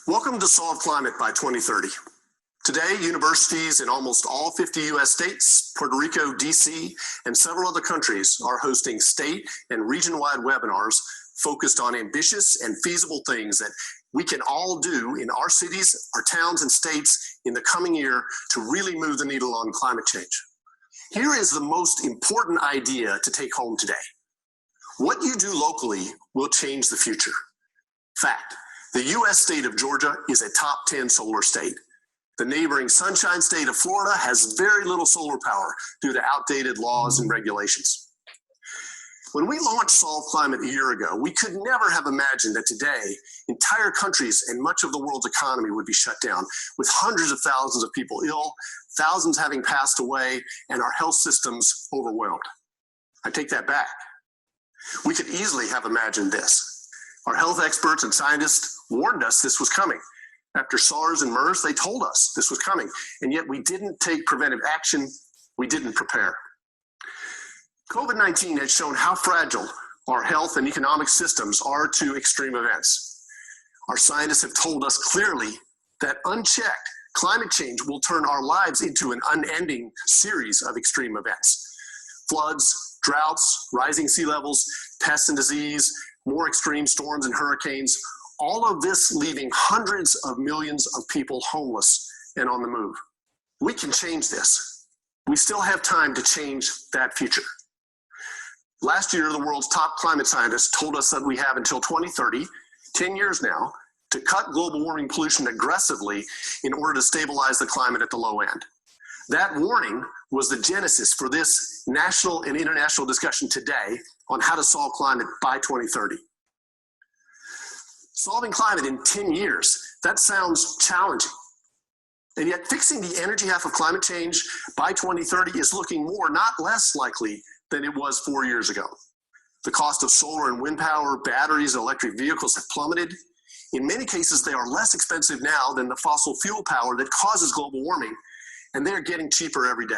Welcome to Solve Climate by 2030. Today, universities in almost all 50 US states, Puerto Rico, DC, and several other countries are hosting state and region-wide webinars focused on ambitious and feasible things that we can all do in our cities, our towns, and states in the coming year to really move the needle on climate change. Here is the most important idea to take home today. What you do locally will change the future. Fact. The US state of Georgia is a top 10 solar state. The neighboring Sunshine State of Florida has very little solar power due to outdated laws and regulations. When we launched Solve Climate a year ago, we could never have imagined that today, entire countries and much of the world's economy would be shut down, with hundreds of thousands of people ill, thousands having passed away, and our health systems overwhelmed. I take that back. We could easily have imagined this. Our health experts and scientists warned us this was coming. After SARS and MERS, they told us this was coming, and yet we didn't take preventive action. We didn't prepare. COVID-19 has shown how fragile our health and economic systems are to extreme events. Our scientists have told us clearly that unchecked, climate change will turn our lives into an unending series of extreme events. Floods, droughts, rising sea levels, pests and disease, more extreme storms and hurricanes, all of this leaving hundreds of millions of people homeless and on the move. We can change this. We still have time to change that future. Last year, the world's top climate scientists told us that we have until 2030, 10 years now, to cut global warming pollution aggressively in order to stabilize the climate at the low end. That warning was the genesis for this national and international discussion today on how to solve climate by 2030. Solving climate in 10 years, that sounds challenging. And yet fixing the energy half of climate change by 2030 is looking more, not less likely than it was 4 years ago. The cost of solar and wind power, batteries, and electric vehicles have plummeted. In many cases, they are less expensive now than the fossil fuel power that causes global warming, and they're getting cheaper every day.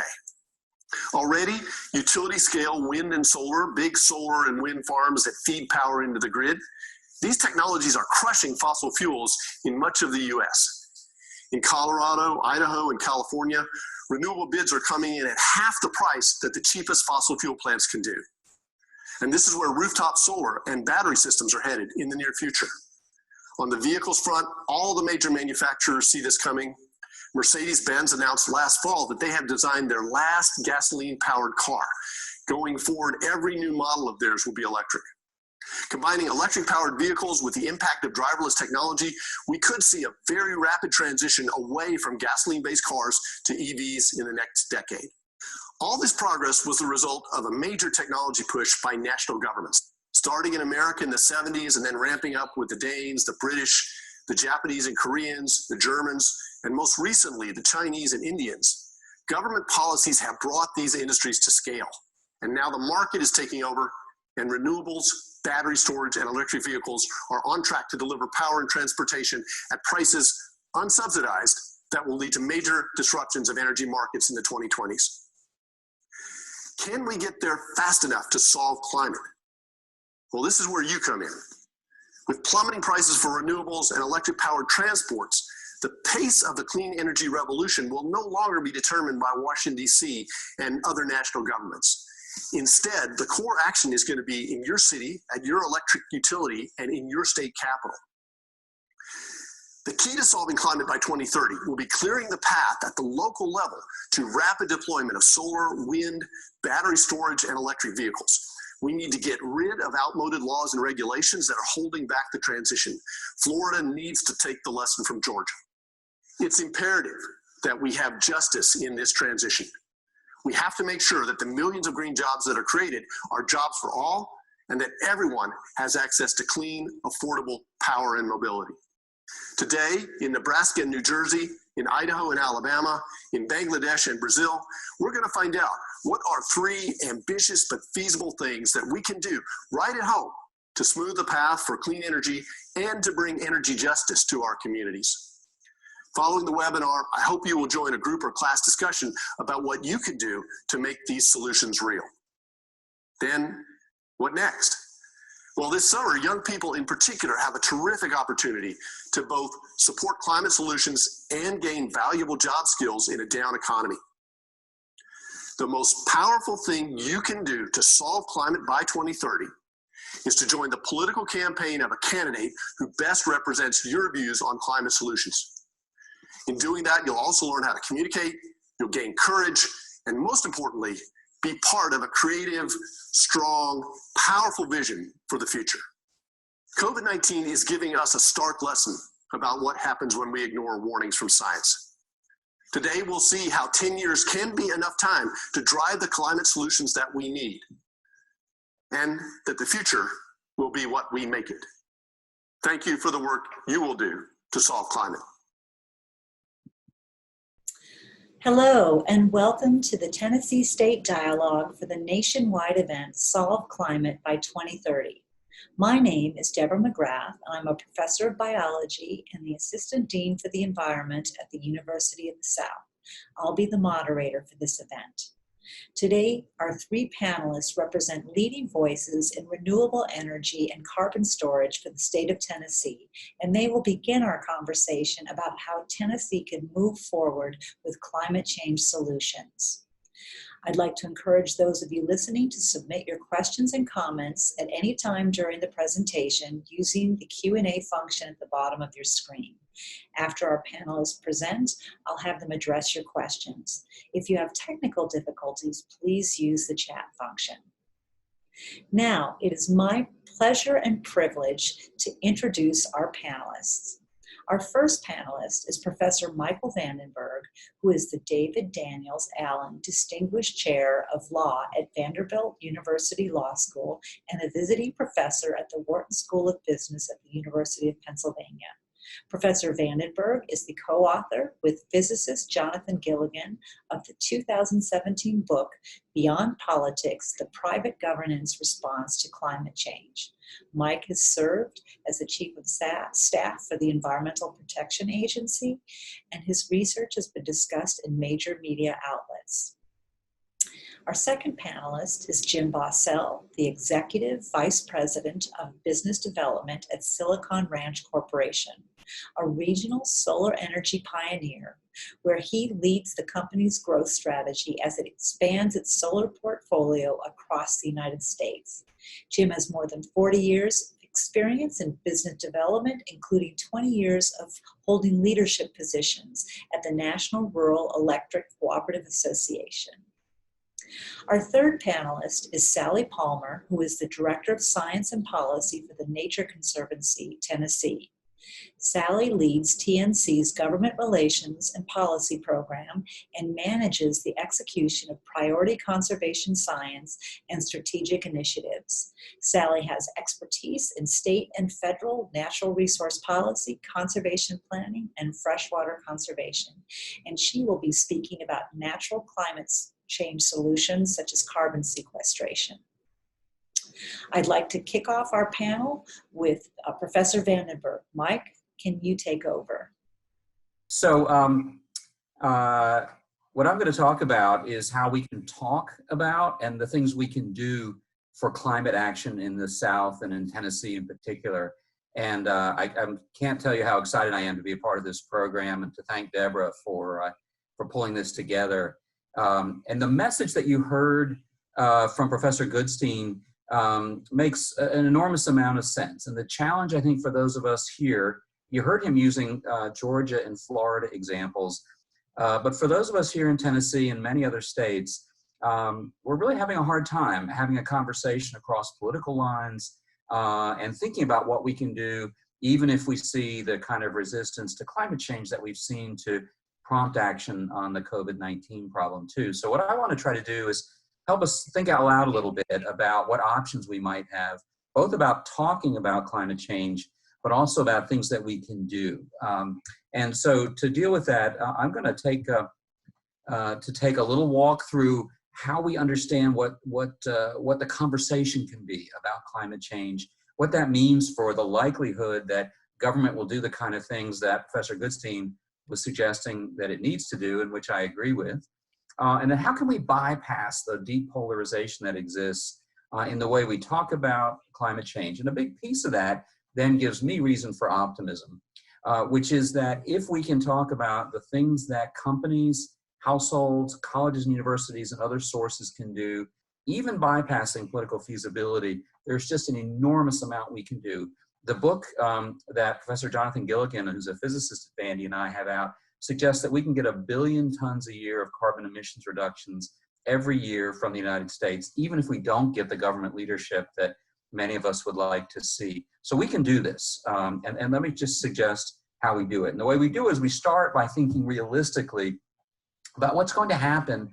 Already, utility scale wind and solar, big solar and wind farms that feed power into the grid, these technologies are crushing fossil fuels in much of the US. In Colorado, Idaho, and California, renewable bids are coming in at half the price that the cheapest fossil fuel plants can do. And this is where rooftop solar and battery systems are headed in the near future. On the vehicles front, all the major manufacturers see this coming. Mercedes-Benz announced last fall that they have designed their last gasoline-powered car. Going forward, every new model of theirs will be electric. Combining electric-powered vehicles with the impact of driverless technology, we could see a very rapid transition away from gasoline-based cars to EVs in the next decade. All this progress was the result of a major technology push by national governments, starting in America in the 70s and then ramping up with the Danes, the British, the Japanese and Koreans, the Germans, and most recently, the Chinese and Indians. Government policies have brought these industries to scale, and now the market is taking over, and renewables, battery storage, and electric vehicles are on track to deliver power and transportation at prices unsubsidized that will lead to major disruptions of energy markets in the 2020s. Can we get there fast enough to solve climate? Well, this is where you come in. With plummeting prices for renewables and electric-powered transports, the pace of the clean energy revolution will no longer be determined by Washington, D.C. and other national governments. Instead, the core action is going to be in your city, at your electric utility, and in your state capital. The key to solving climate by 2030 will be clearing the path at the local level to rapid deployment of solar, wind, battery storage, and electric vehicles. We need to get rid of outmoded laws and regulations that are holding back the transition. Florida needs to take the lesson from Georgia. It's imperative that we have justice in this transition. We have to make sure that the millions of green jobs that are created are jobs for all, and that everyone has access to clean, affordable power and mobility. Today, in Nebraska and New Jersey, in Idaho and Alabama, in Bangladesh and Brazil, we're going to find out what are 3 ambitious but feasible things that we can do right at home to smooth the path for clean energy and to bring energy justice to our communities. Following the webinar, I hope you will join a group or class discussion about what you can do to make these solutions real. Then, what next? Well, this summer, young people in particular have a terrific opportunity to both support climate solutions and gain valuable job skills in a down economy. The most powerful thing you can do to solve climate by 2030 is to join the political campaign of a candidate who best represents your views on climate solutions. In doing that, you'll also learn how to communicate, you'll gain courage, and most importantly, be part of a creative, strong, powerful vision for the future. COVID-19 is giving us a stark lesson about what happens when we ignore warnings from science. Today, we'll see how 10 years can be enough time to drive the climate solutions that we need, and that the future will be what we make it. Thank you for the work you will do to solve climate. Hello, and welcome to the Tennessee State Dialogue for the nationwide event Solve Climate by 2030. My name is Deborah McGrath, and I'm a professor of biology and the Assistant Dean for the Environment at the University of the South. I'll be the moderator for this event. Today, our three panelists represent leading voices in renewable energy and carbon storage for the state of Tennessee, and they will begin our conversation about how Tennessee can move forward with climate change solutions. I'd like to encourage those of you listening to submit your questions and comments at any time during the presentation using the Q&A function at the bottom of your screen. After our panelists present, I'll have them address your questions. If you have technical difficulties, please use the chat function. Now, it is my pleasure and privilege to introduce our panelists. Our first panelist is Professor Michael Vandenbergh, who is the David Daniels Allen Distinguished Chair of Law at Vanderbilt University Law School and a visiting professor at the Wharton School of Business at the University of Pennsylvania. Professor Vandenbergh is the co-author with physicist Jonathan Gilligan of the 2017 book, Beyond Politics, The Private Governance Response to Climate Change. Mike has served as the Chief of Staff for the Environmental Protection Agency, and his research has been discussed in major media outlets. Our second panelist is Jim Bausell, the Executive Vice President of Business Development at Silicon Ranch Corporation, a regional solar energy pioneer, where he leads the company's growth strategy as it expands its solar portfolio across the United States. Jim has more than 40 years of experience in business development, including 20 years of holding leadership positions at the National Rural Electric Cooperative Association. Our third panelist is Sally Palmer, who is the Director of Science and Policy for the Nature Conservancy-Tennessee. Sally leads TNC's government relations and policy program and manages the execution of priority conservation science and strategic initiatives. Sally has expertise in state and federal natural resource policy, conservation planning, and freshwater conservation, and she will be speaking about natural climate change solutions such as carbon sequestration. I'd like to kick off our panel with Professor Vandenbergh. Mike, can you take over? So what I'm going to talk about is how we can talk about and the things we can do for climate action in the South and in Tennessee in particular. And I can't tell you how excited I am to be a part of this program and to thank Deborah for pulling this together. And the message that you heard from Professor Goodstein makes an enormous amount of sense. And the challenge, I think, for those of us here, you heard him using Georgia and Florida examples, but for those of us here in Tennessee and many other states, we're really having a hard time having a conversation across political lines and thinking about what we can do, even if we see the kind of resistance to climate change that we've seen to prompt action on the COVID-19 problem too. So what I want to try to do is help us think out loud a little bit about what options we might have, both about talking about climate change, but also about things that we can do. And so to deal with that, I'm going to take a little walk through how we understand what the conversation can be about climate change, what that means for the likelihood that government will do the kind of things that Professor Goodstein was suggesting that it needs to do, and which I agree with. And then how can we bypass the deep polarization that exists in the way we talk about climate change. And a big piece of that then gives me reason for optimism, which is that if we can talk about the things that companies, households, colleges and universities and other sources can do, even bypassing political feasibility, there's just an enormous amount we can do. The book that Professor Jonathan Gilligan, who's a physicist at Vandy, and I have out, suggests that we can get 1 billion tons a year of carbon emissions reductions every year from the United States, even if we don't get the government leadership that many of us would like to see. So we can do this. And let me just suggest how we do it. And the way we do it is we start by thinking realistically about what's going to happen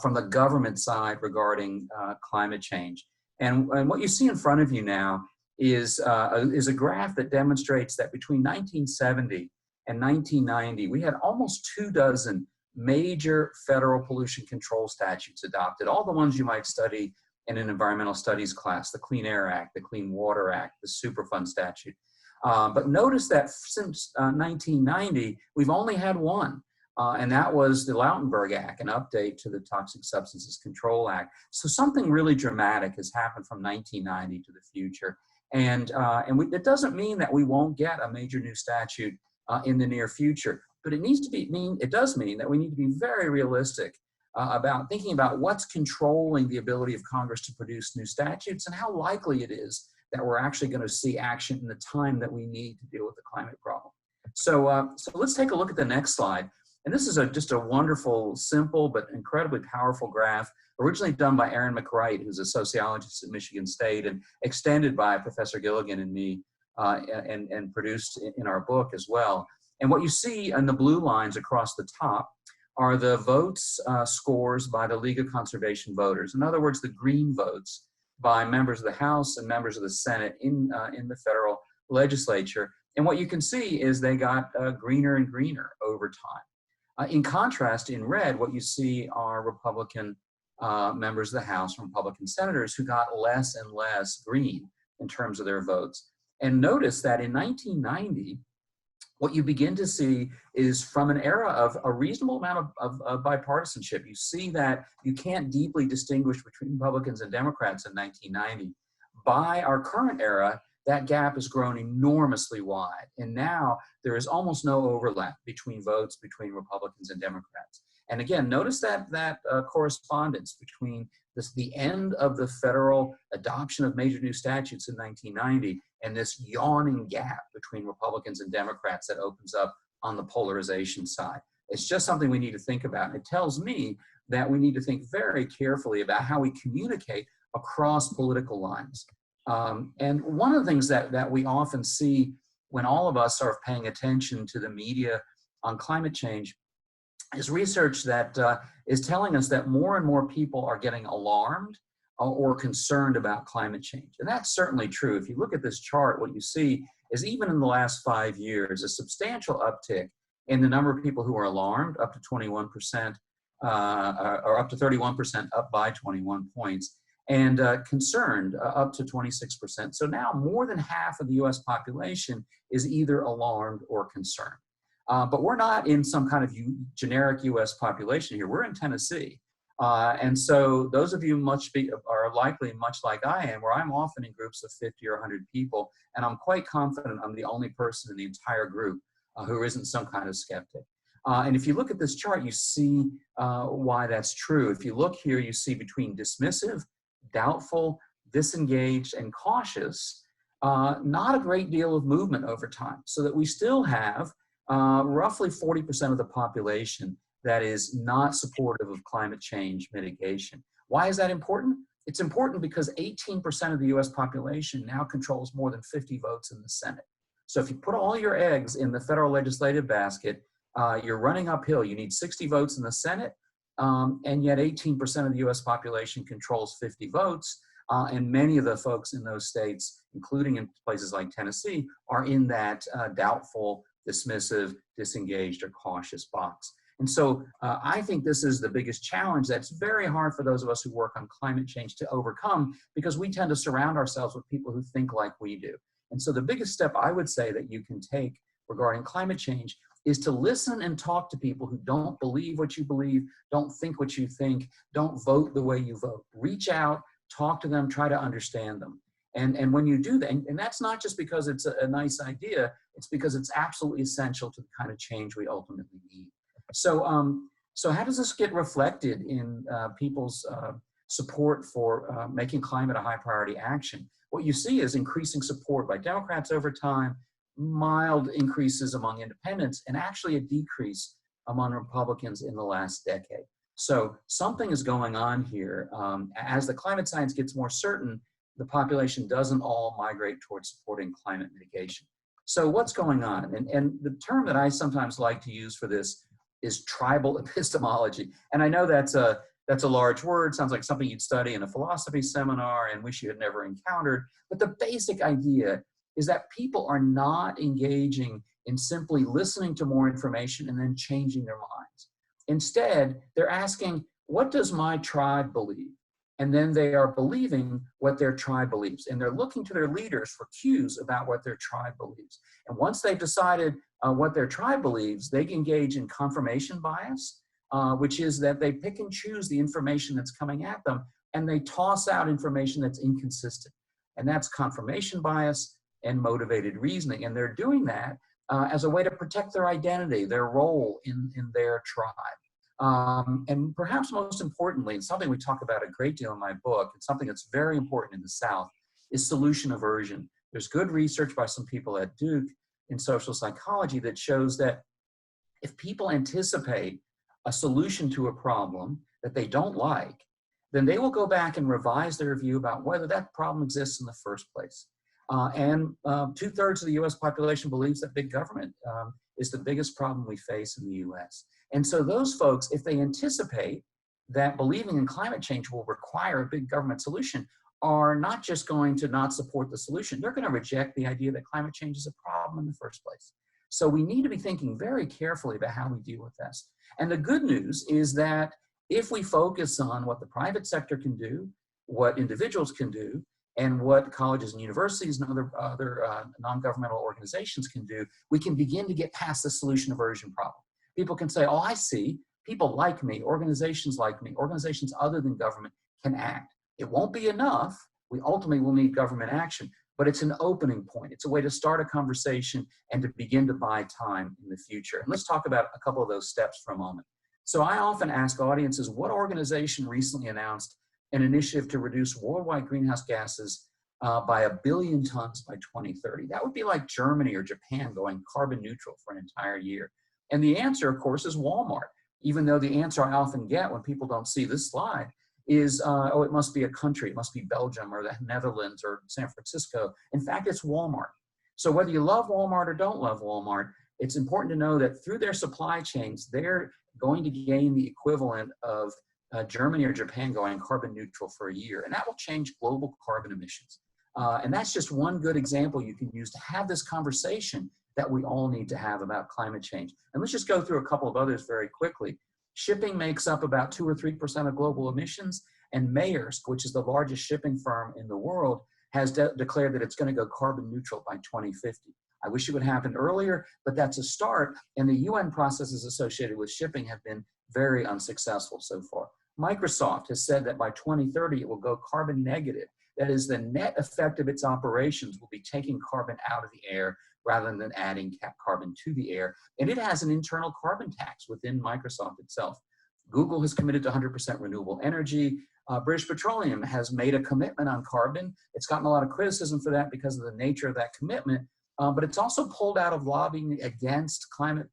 from the government side regarding climate change. And what you see in front of you now is a graph that demonstrates that between 1970 and 1990, we had almost 24 major federal pollution control statutes adopted, all the ones you might study in an environmental studies class, the Clean Air Act, the Clean Water Act, the Superfund statute. But notice that since 1990, we've only had one, and that was the Vandenbergh Act, an update to the Toxic Substances Control Act. So something really dramatic has happened from 1990 to the future. And it doesn't mean that we won't get a major new statute in the near future, but it does mean that we need to be very realistic about thinking about what's controlling the ability of Congress to produce new statutes and how likely it is that we're actually going to see action in the time that we need to deal with the climate problem. So let's take a look at the next slide. And this is just a wonderful, simple, but incredibly powerful graph, originally done by Aaron McWright, who's a sociologist at Michigan State, and extended by Professor Gilligan and me, and produced in our book as well. And what you see in the blue lines across the top are the votes scores by the League of Conservation Voters. In other words, the green votes by members of the House and members of the Senate in the federal legislature. And what you can see is they got greener and greener over time. In contrast, in red, what you see are Republican members of the House, Republican senators who got less and less green in terms of their votes. And notice that in 1990, what you begin to see is from an era of a reasonable amount of bipartisanship. You see that you can't deeply distinguish between Republicans and Democrats in 1990. By our current era, that gap has grown enormously wide. And now there is almost no overlap between votes between Republicans and Democrats. And again, notice that correspondence between the end of the federal adoption of major new statutes in 1990 and this yawning gap between Republicans and Democrats that opens up on the polarization side. It's just something we need to think about. And it tells me that we need to think very carefully about how we communicate across political lines. And one of the things that we often see when all of us are paying attention to the media on climate change is research that is telling us that more and more people are getting alarmed or concerned about climate change. And that's certainly true. If you look at this chart, what you see is even in the last 5 years, a substantial uptick in the number of people who are alarmed, up to 21%, or up to 31%, up by 21 points, and concerned, up to 26%. So now more than half of the US population is either alarmed or concerned. But we're not in some kind of generic US population here. We're in Tennessee. And so those of you are likely much like I am, where I'm often in groups of 50 or 100 people, and I'm quite confident I'm the only person in the entire group who isn't some kind of skeptic. And if you look at this chart, you see why that's true. If you look here, you see between dismissive, doubtful, disengaged, and cautious, not a great deal of movement over time, so that we still have roughly 40% of the population that is not supportive of climate change mitigation. Why is that important? It's important because 18% of the US population now controls more than 50 votes in the Senate. So if you put all your eggs in the federal legislative basket, you're running uphill. You need 60 votes in the Senate, and yet 18% of the US population controls 50 votes. And many of the folks in those states, including in places like Tennessee, are in that doubtful, dismissive, disengaged, or cautious box. And so I think this is the biggest challenge that's very hard for those of us who work on climate change to overcome, because we tend to surround ourselves with people who think like we do. And so the biggest step I would say that you can take regarding climate change is to listen and talk to people who don't believe what you believe, don't think what you think, don't vote the way you vote. Reach out, talk to them, try to understand them. And when you do that, and that's not just because it's a nice idea, it's because it's absolutely essential to the kind of change we ultimately need. So how does this get reflected in people's support for making climate a high priority action? What you see is increasing support by Democrats over time, mild increases among independents, and actually a decrease among Republicans in the last decade. So something is going on here. As the climate science gets more certain, the population doesn't all migrate towards supporting climate mitigation. So what's going on? And the term that I sometimes like to use for this is tribal epistemology. And I know that's a large word, sounds like something you'd study in a philosophy seminar and wish you had never encountered. But the basic idea is that people are not engaging in simply listening to more information and then changing their minds. Instead, they're asking, what does my tribe believe? And then they are believing what their tribe believes. And they're looking to their leaders for cues about what their tribe believes. And once they've decided what their tribe believes, they engage in confirmation bias, which is that they pick and choose the information that's coming at them, and they toss out information that's inconsistent. And that's confirmation bias and motivated reasoning. And they're doing that as a way to protect their identity, their role in their tribe. And perhaps most importantly, and something we talk about a great deal in my book, and something that's very important in the South, is solution aversion. There's good research by some people at Duke in social psychology that shows that if people anticipate a solution to a problem that they don't like, then they will go back and revise their view about whether that problem exists in the first place. And 2/3 of the US population believes that big government is the biggest problem we face in the US. And so those folks, if they anticipate that believing in climate change will require a big government solution, are not just going to not support the solution, they're going to reject the idea that climate change is a problem in the first place. So we need to be thinking very carefully about how we deal with this. And the good news is that if we focus on what the private sector can do, what individuals can do, and what colleges and universities and other non-governmental organizations can do, we can begin to get past the solution aversion problem. People can say, oh, I see, people like me, organizations other than government can act. It won't be enough. We ultimately will need government action, but it's an opening point. It's a way to start a conversation and to begin to buy time in the future. And let's talk about a couple of those steps for a moment. So I often ask audiences, what organization recently announced an initiative to reduce worldwide greenhouse gases by 1 billion tons by 2030? That would be like Germany or Japan going carbon neutral for an entire year. And the answer, of course, is Walmart, even though the answer I often get when people don't see this slide is, oh, it must be a country. It must be Belgium or the Netherlands or San Francisco. In fact, it's Walmart. So whether you love Walmart or don't love Walmart, it's important to know that through their supply chains, they're going to gain the equivalent of Germany or Japan going carbon neutral for a year. And that will change global carbon emissions. And that's just one good example you can use to have this conversation that we all need to have about climate change. And let's just go through a couple of others very quickly. Shipping makes up about 2 or 3% of global emissions, and Maersk, which is the largest shipping firm in the world, has declared that it's going to go carbon neutral by 2050. I wish it would happen earlier, but that's a start, and the UN processes associated with shipping have been very unsuccessful so far. Microsoft has said that by 2030 it will go carbon negative. That is, the net effect of its operations will be taking carbon out of the air rather than adding carbon to the air. And it has an internal carbon tax within Microsoft itself. Google has committed to 100% renewable energy. British Petroleum has made a commitment on carbon. It's gotten a lot of criticism for that because of the nature of that commitment, but it's also pulled out of lobbying against climate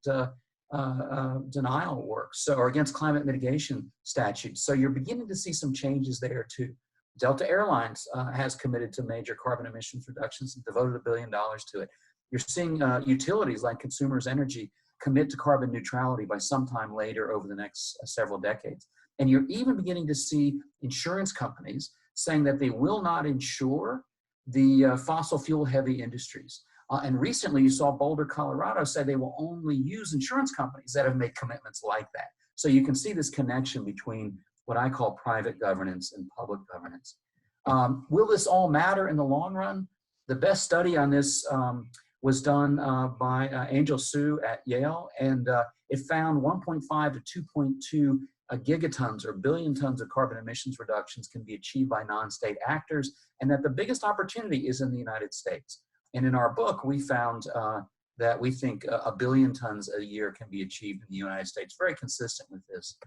denial work, or against climate mitigation statutes. So you're beginning to see some changes there too. Delta Airlines has committed to major carbon emissions reductions and devoted $1 billion to it. You're seeing utilities like Consumers Energy commit to carbon neutrality by sometime later over the next several decades. And you're even beginning to see insurance companies saying that they will not insure the fossil fuel heavy industries. And recently you saw Boulder, Colorado say they will only use insurance companies that have made commitments like that. So you can see this connection between what I call private governance and public governance. Will this all matter in the long run? The best study on this was done by Angel Su at Yale, and it found 1.5 to 2.2 gigatons or billion tons of carbon emissions reductions can be achieved by non-state actors, and that the biggest opportunity is in the United States. And in our book, we found that we think a billion tons a year can be achieved in the United States, very consistent with this.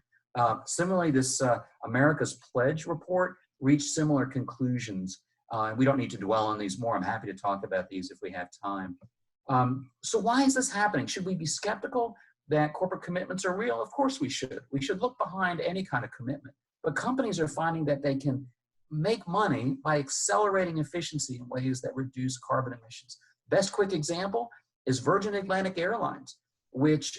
Similarly, this America's Pledge report reached similar conclusions. And we don't need to dwell on these more. I'm happy to talk about these if we have time. So why is this happening? Should we be skeptical that corporate commitments are real? Of course we should. We should look behind any kind of commitment. But companies are finding that they can make money by accelerating efficiency in ways that reduce carbon emissions. Best quick example is Virgin Atlantic Airlines, which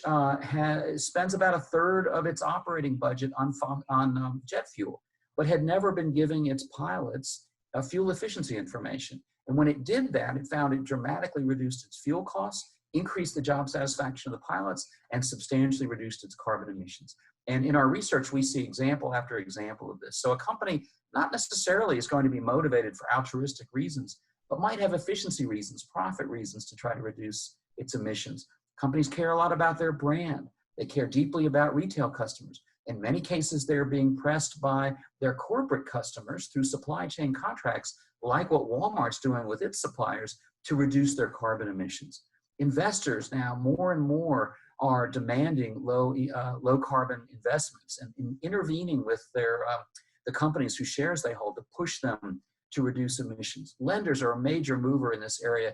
spends about a third of its operating budget on jet fuel, but had never been giving its pilots fuel efficiency information. And when it did that, it found it dramatically reduced its fuel costs, increased the job satisfaction of the pilots, and substantially reduced its carbon emissions. And in our research, we see example after example of this. So a company not necessarily is going to be motivated for altruistic reasons, but might have efficiency reasons, profit reasons to try to reduce its emissions. Companies care a lot about their brand. They care deeply about retail customers. In many cases, they're being pressed by their corporate customers through supply chain contracts, like what Walmart's doing with its suppliers, to reduce their carbon emissions. Investors now more and more are demanding low carbon investments and intervening with the companies whose shares they hold to push them to reduce emissions. Lenders are a major mover in this area.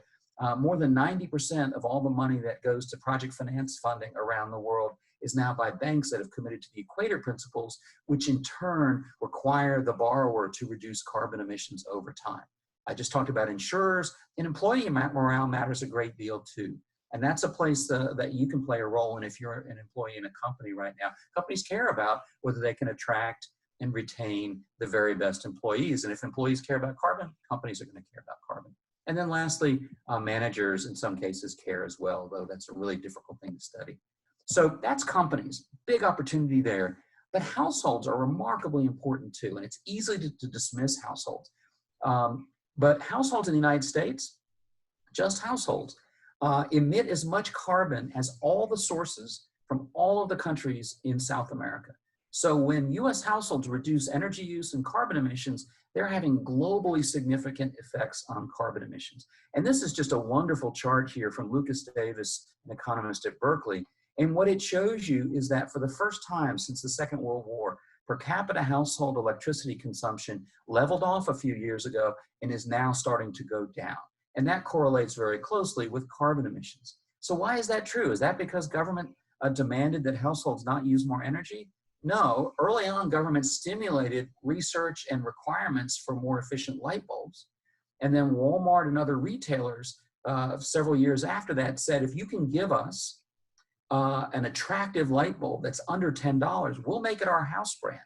More than 90% of all the money that goes to project finance funding around the world is now by banks that have committed to the equator principles, which in turn require the borrower to reduce carbon emissions over time. I just talked about insurers, and employee morale matters a great deal too. And that's a place that you can play a role in if you're an employee in a company right now. Companies care about whether they can attract and retain the very best employees. And if employees care about carbon, companies are going to care about carbon. And then lastly, managers in some cases care as well, though that's a really difficult thing to study. So that's companies, big opportunity there. But households are remarkably important too, and it's easy to dismiss households. But households in the United States, just households, emit as much carbon as all the sources from all of the countries in South America. So when US households reduce energy use and carbon emissions, they're having globally significant effects on carbon emissions. And this is just a wonderful chart here from Lucas Davis, an economist at Berkeley. And what it shows you is that for the first time since the Second World War, per capita household electricity consumption leveled off a few years ago and is now starting to go down. And that correlates very closely with carbon emissions. So why is that true? Is that because government demanded that households not use more energy? No, early on government stimulated research and requirements for more efficient light bulbs. And then Walmart and other retailers several years after that said, if you can give us an attractive light bulb that's under $10, we'll make it our house brand.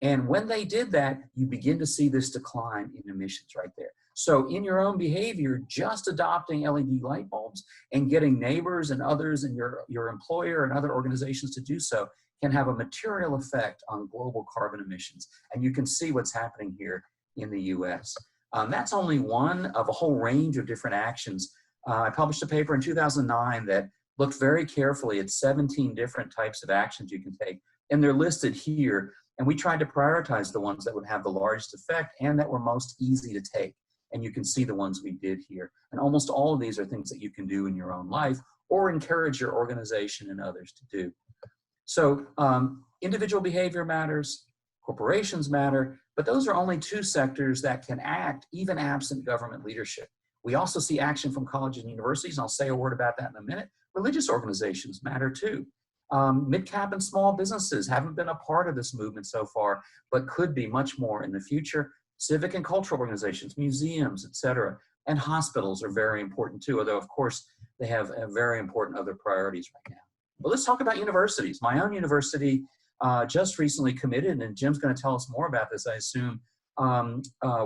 And when they did that, you begin to see this decline in emissions right there. So in your own behavior, just adopting LED light bulbs and getting neighbors and others and your employer and other organizations to do so can have a material effect on global carbon emissions. And you can see what's happening here in the US. That's only one of a whole range of different actions. I published a paper in 2009 that looked very carefully at 17 different types of actions you can take, and they're listed here. And we tried to prioritize the ones that would have the largest effect and that were most easy to take. And you can see the ones we did here. And almost all of these are things that you can do in your own life or encourage your organization and others to do. So individual behavior matters, corporations matter, but those are only two sectors that can act even absent government leadership. We also see action from colleges and universities, and I'll say a word about that in a minute. Religious organizations matter too. Mid-cap and small businesses haven't been a part of this movement so far, but could be much more in the future. Civic and cultural organizations, museums, etc., and hospitals are very important too, although of course they have very important other priorities right now. But let's talk about universities. My own university just recently committed, and Jim's going to tell us more about this, I assume,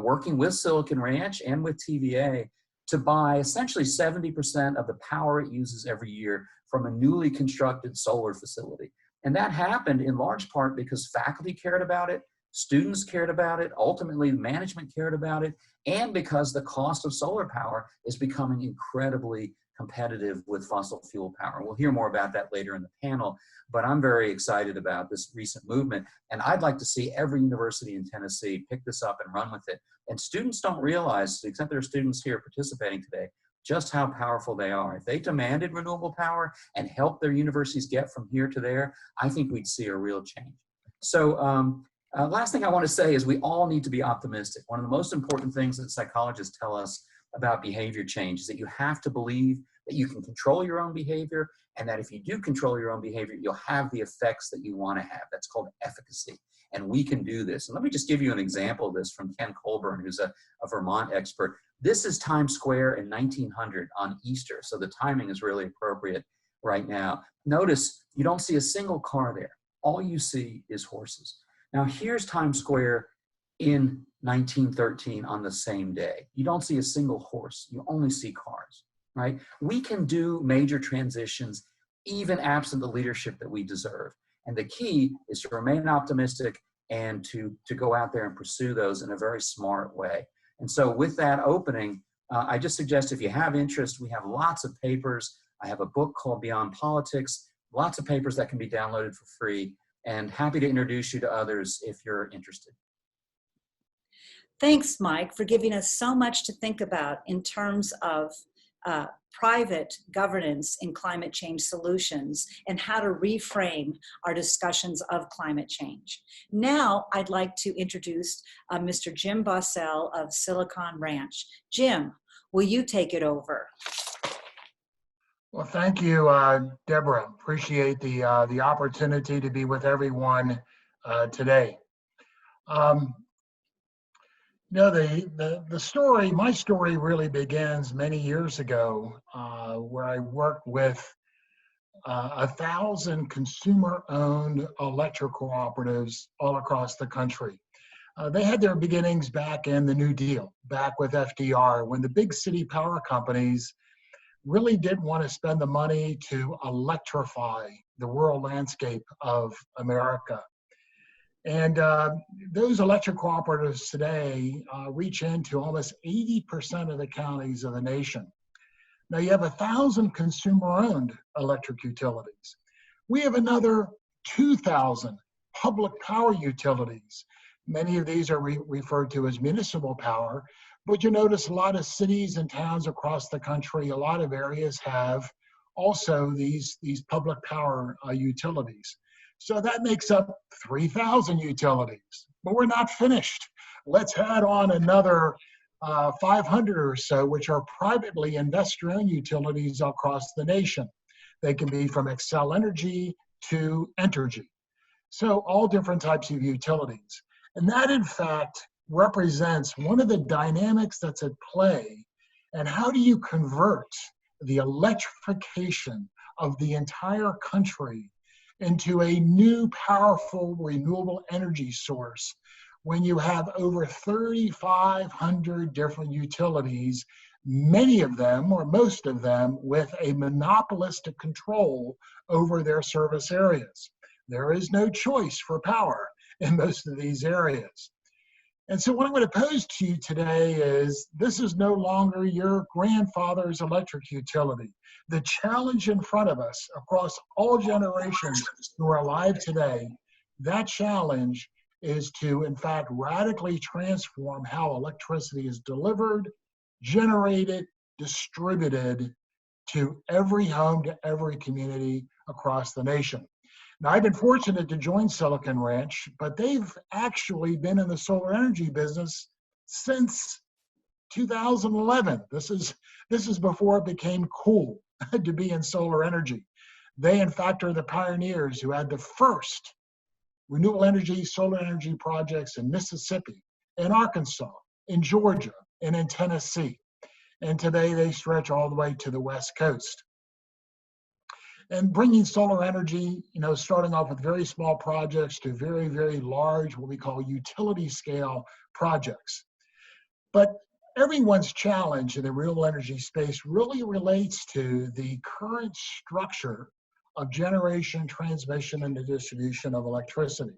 working with Silicon Ranch and with TVA to buy essentially 70% of the power it uses every year from a newly constructed solar facility. And that happened in large part because faculty cared about it, students cared about it, ultimately management cared about it, and because the cost of solar power is becoming incredibly competitive with fossil fuel power. We'll hear more about that later in the panel, but I'm very excited about this recent movement, and I'd like to see every university in Tennessee pick this up and run with it. And students don't realize, to the extent there are students here participating today, just how powerful they are. If they demanded renewable power and helped their universities get from here to there, I think we'd see a real change. So last thing I want to say is we all need to be optimistic. One of the most important things that psychologists tell us about behavior change is that you have to believe that you can control your own behavior, and that if you do control your own behavior, you'll have the effects that you want to have. That's called efficacy, and we can do this. And let me just give you an example of this from Ken Colburn, who's a Vermont expert. This is Times Square in 1900 on Easter, so the timing is really appropriate right now. Notice you don't see a single car there. All you see is horses. Now here's Times Square in 1913 on the same day. You don't see a single horse, you only see cars, right? We can do major transitions even absent the leadership that we deserve. And the key is to remain optimistic and to go out there and pursue those in a very smart way. And so with that opening, I just suggest if you have interest, we have lots of papers. I have a book called Beyond Politics, lots of papers that can be downloaded for free, and happy to introduce you to others if you're interested. Thanks, Mike, for giving us so much to think about in terms of private governance in climate change solutions and how to reframe our discussions of climate change. Now, I'd like to introduce Mr. Jim Bausell of Silicon Ranch. Jim, will you take it over? Well, thank you, Deborah. Appreciate the opportunity to be with everyone today. The story, my story really begins many years ago where I worked with 1,000 consumer-owned electric cooperatives all across the country. They had their beginnings back in the New Deal, back with FDR, when the big city power companies really didn't want to spend the money to electrify the rural landscape of America. And those electric cooperatives today reach into almost 80% of the counties of the nation. Now you have 1,000 consumer-owned electric utilities. We have another 2,000 public power utilities. Many of these are referred to as municipal power, but you notice a lot of cities and towns across the country, a lot of areas have also these public power utilities. So that makes up 3,000 utilities, but we're not finished. Let's add on another 500 or so, which are privately investor-owned utilities across the nation. They can be from Xcel Energy to Entergy. So all different types of utilities. And that, in fact, represents one of the dynamics that's at play. And how do you convert the electrification of the entire country into a new powerful renewable energy source when you have over 3,500 different utilities, many of them or most of them with a monopolistic control over their service areas? There is no choice for power in most of these areas. And so what I'm going to pose to you today is this is no longer your grandfather's electric utility. The challenge in front of us across all generations who are alive today, that challenge is to, in fact, radically transform how electricity is delivered, generated, distributed to every home, to every community across the nation. Now, I've been fortunate to join Silicon Ranch, but they've actually been in the solar energy business since 2011. This is before it became cool to be in solar energy. They, in fact, are the pioneers who had the first renewable energy, solar energy projects in Mississippi, in Arkansas, in Georgia, and in Tennessee. And today they stretch all the way to the West Coast. And bringing solar energy, starting off with very small projects to very, very large, what we call utility scale projects. But everyone's challenge in the renewable energy space really relates to the current structure of generation, transmission, and the distribution of electricity.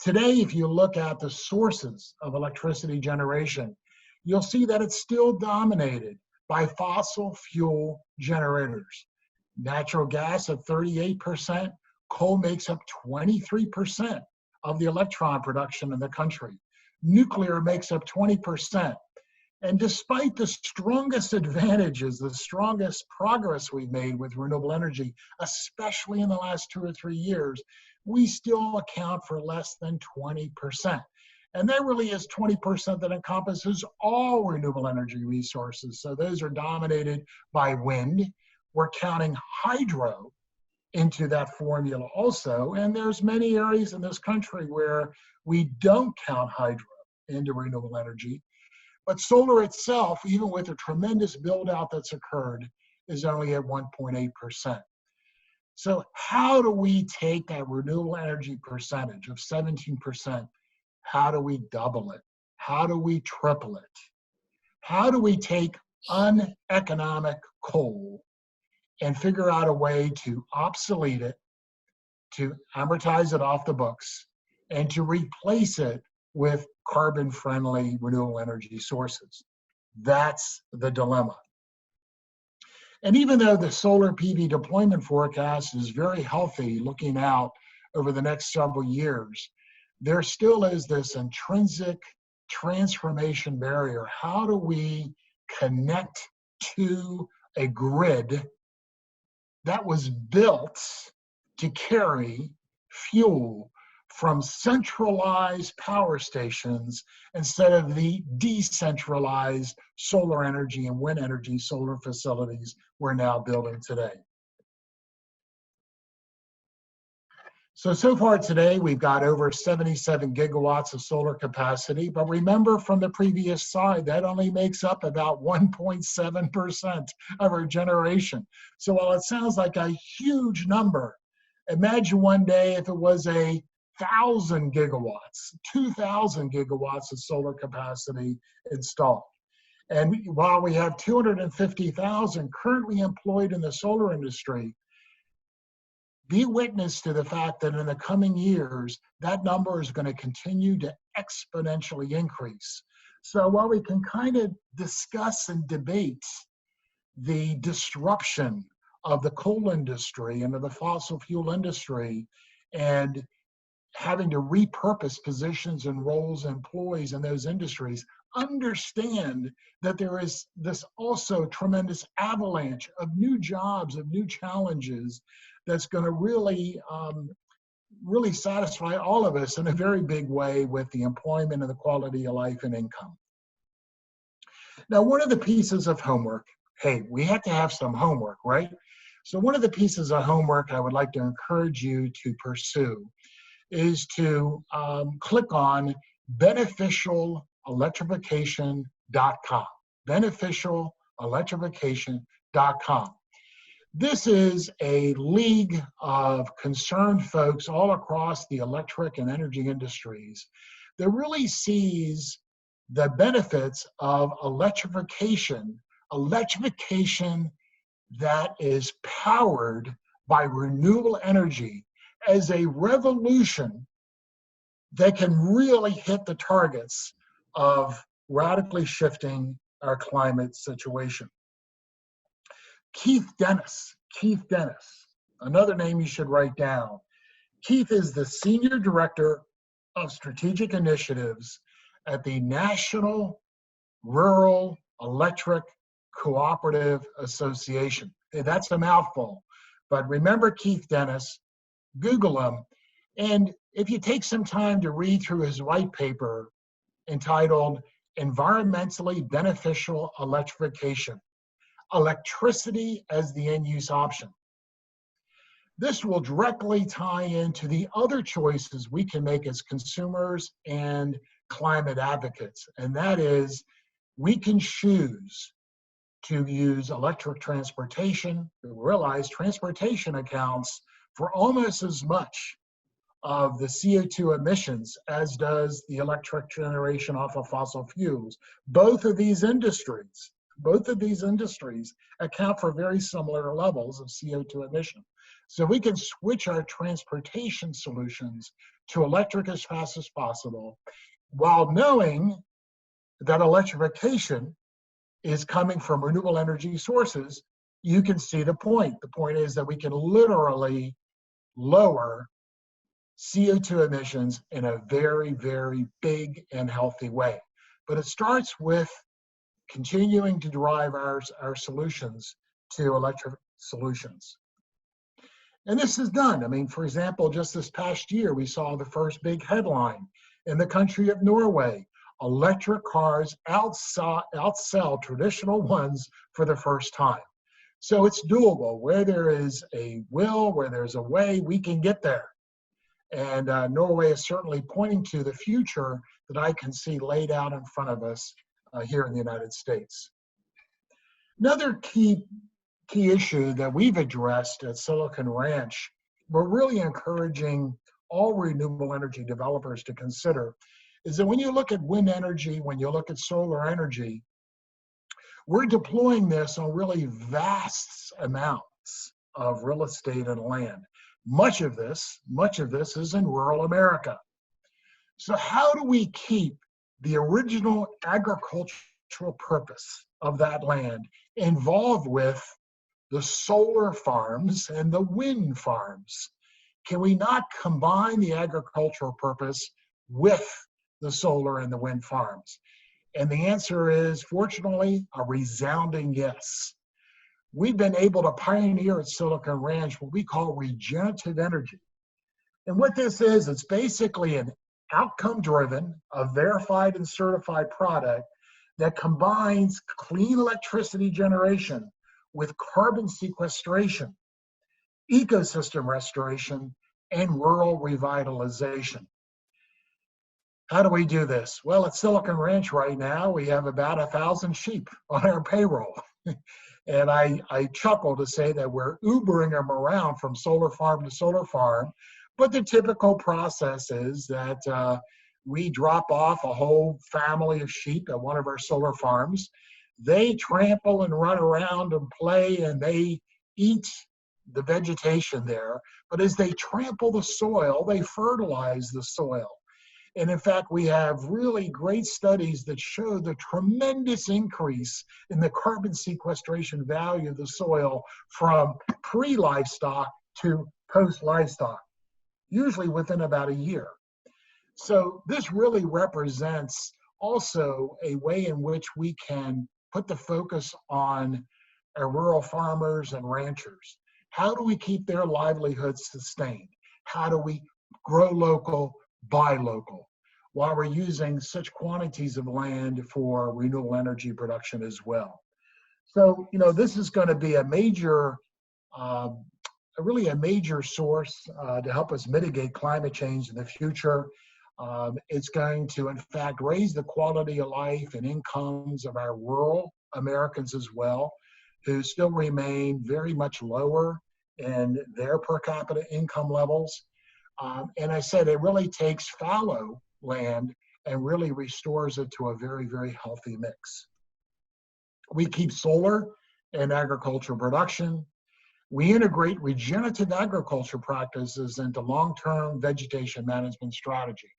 Today, if you look at the sources of electricity generation, you'll see that it's still dominated by fossil fuel generators. Natural gas at 38%, coal makes up 23% of the electron production in the country. Nuclear makes up 20%. And despite the strongest advantages, the strongest progress we've made with renewable energy, especially in the last 2 or 3 years, we still account for less than 20%. And that really is 20% that encompasses all renewable energy resources. So those are dominated by wind. We're counting hydro into that formula also. And there's many areas in this country where we don't count hydro into renewable energy. But solar itself, even with a tremendous build out that's occurred, is only at 1.8%. So how do we take that renewable energy percentage of 17%? How do we double it? How do we triple it? How do we take uneconomic coal and figure out a way to obsolete it, to amortize it off the books, and to replace it with carbon-friendly renewable energy sources? That's the dilemma. And even though the solar PV deployment forecast is very healthy looking out over the next several years, there still is this intrinsic transformation barrier. How do we connect to a grid that was built to carry fuel from centralized power stations instead of the decentralized solar energy and wind energy solar facilities we're now building today? So far today, we've got over 77 gigawatts of solar capacity, but remember from the previous slide, that only makes up about 1.7% of our generation. So while it sounds like a huge number, imagine one day if it was 1,000 gigawatts, 2,000 gigawatts of solar capacity installed. And while we have 250,000 currently employed in the solar industry, be witness to the fact that in the coming years, that number is going to continue to exponentially increase. So while we can kind of discuss and debate the disruption of the coal industry and of the fossil fuel industry and having to repurpose positions and roles and employees in those industries, understand that there is this also tremendous avalanche of new jobs, of new challenges that's going to really satisfy all of us in a very big way with the employment and the quality of life and income. Now, one of the pieces of homework, hey, we have to have some homework, right? So one of the pieces of homework I would like to encourage you to pursue is to click on beneficialelectrification.com, beneficialelectrification.com. This is a league of concerned folks all across the electric and energy industries that really sees the benefits of electrification that is powered by renewable energy as a revolution that can really hit the targets of radically shifting our climate situation. Keith Dennis, another name you should write down. Keith is the Senior Director of Strategic Initiatives at the National Rural Electric Cooperative Association. Hey, that's a mouthful, but remember Keith Dennis, Google him, and if you take some time to read through his white paper entitled Environmentally Beneficial Electrification, Electricity as the End-Use Option. This will directly tie into the other choices we can make as consumers and climate advocates, and that is we can choose to use electric transportation. We realize transportation accounts for almost as much of the CO2 emissions as does the electric generation off of fossil fuels. Both of these industries both of these industries account for very similar levels of CO2 emission. So we can switch our transportation solutions to electric as fast as possible, while knowing that electrification is coming from renewable energy sources. You can see the point. The point is that we can literally lower CO2 emissions in a very, very big and healthy way. But it starts with continuing to drive our solutions to electric solutions. And this is done. I mean, for example, just this past year, we saw the first big headline in the country of Norway. Electric cars outsell traditional ones for the first time. So it's doable. Where there is a will, where there's a way, we can get there. And Norway is certainly pointing to the future that I can see laid out in front of us here in the United States. Another key issue that we've addressed at Silicon Ranch, we're really encouraging all renewable energy developers to consider, is that when you look at wind energy, when you look at solar energy, we're deploying this on really vast amounts of real estate and land. Much of this is in rural America. So how do we keep the original agricultural purpose of that land involved with the solar farms and the wind farms? Can we not combine the agricultural purpose with the solar and the wind farms? And the answer is, fortunately, a resounding yes. We've been able to pioneer at Silicon Ranch what we call regenerative energy. And what this is, it's basically an outcome-driven, a verified and certified product that combines clean electricity generation with carbon sequestration, ecosystem restoration, and rural revitalization. How do we do this? Well, at Silicon Ranch right now, we have about 1,000 sheep on our payroll. And I chuckle to say that we're Ubering them around from solar farm to solar farm. But the typical process is that we drop off a whole family of sheep at one of our solar farms. They trample and run around and play, and they eat the vegetation there. But as they trample the soil, they fertilize the soil. And in fact, we have really great studies that show the tremendous increase in the carbon sequestration value of the soil from pre-livestock to post-livestock, usually within about a year. So this really represents also a way in which we can put the focus on our rural farmers and ranchers. How do we keep their livelihoods sustained? How do we grow local, buy local, while we're using such quantities of land for renewable energy production as well? So, you know, this is going to be a major, really a major source to help us mitigate climate change in the future. It's going to, in fact, raise the quality of life and incomes of our rural Americans as well, who still remain very much lower in their per capita income levels. And I said it really takes fallow land and really restores it to a very, very healthy mix. We keep solar in agricultural production. We integrate regenerative agriculture practices into long-term vegetation management strategy.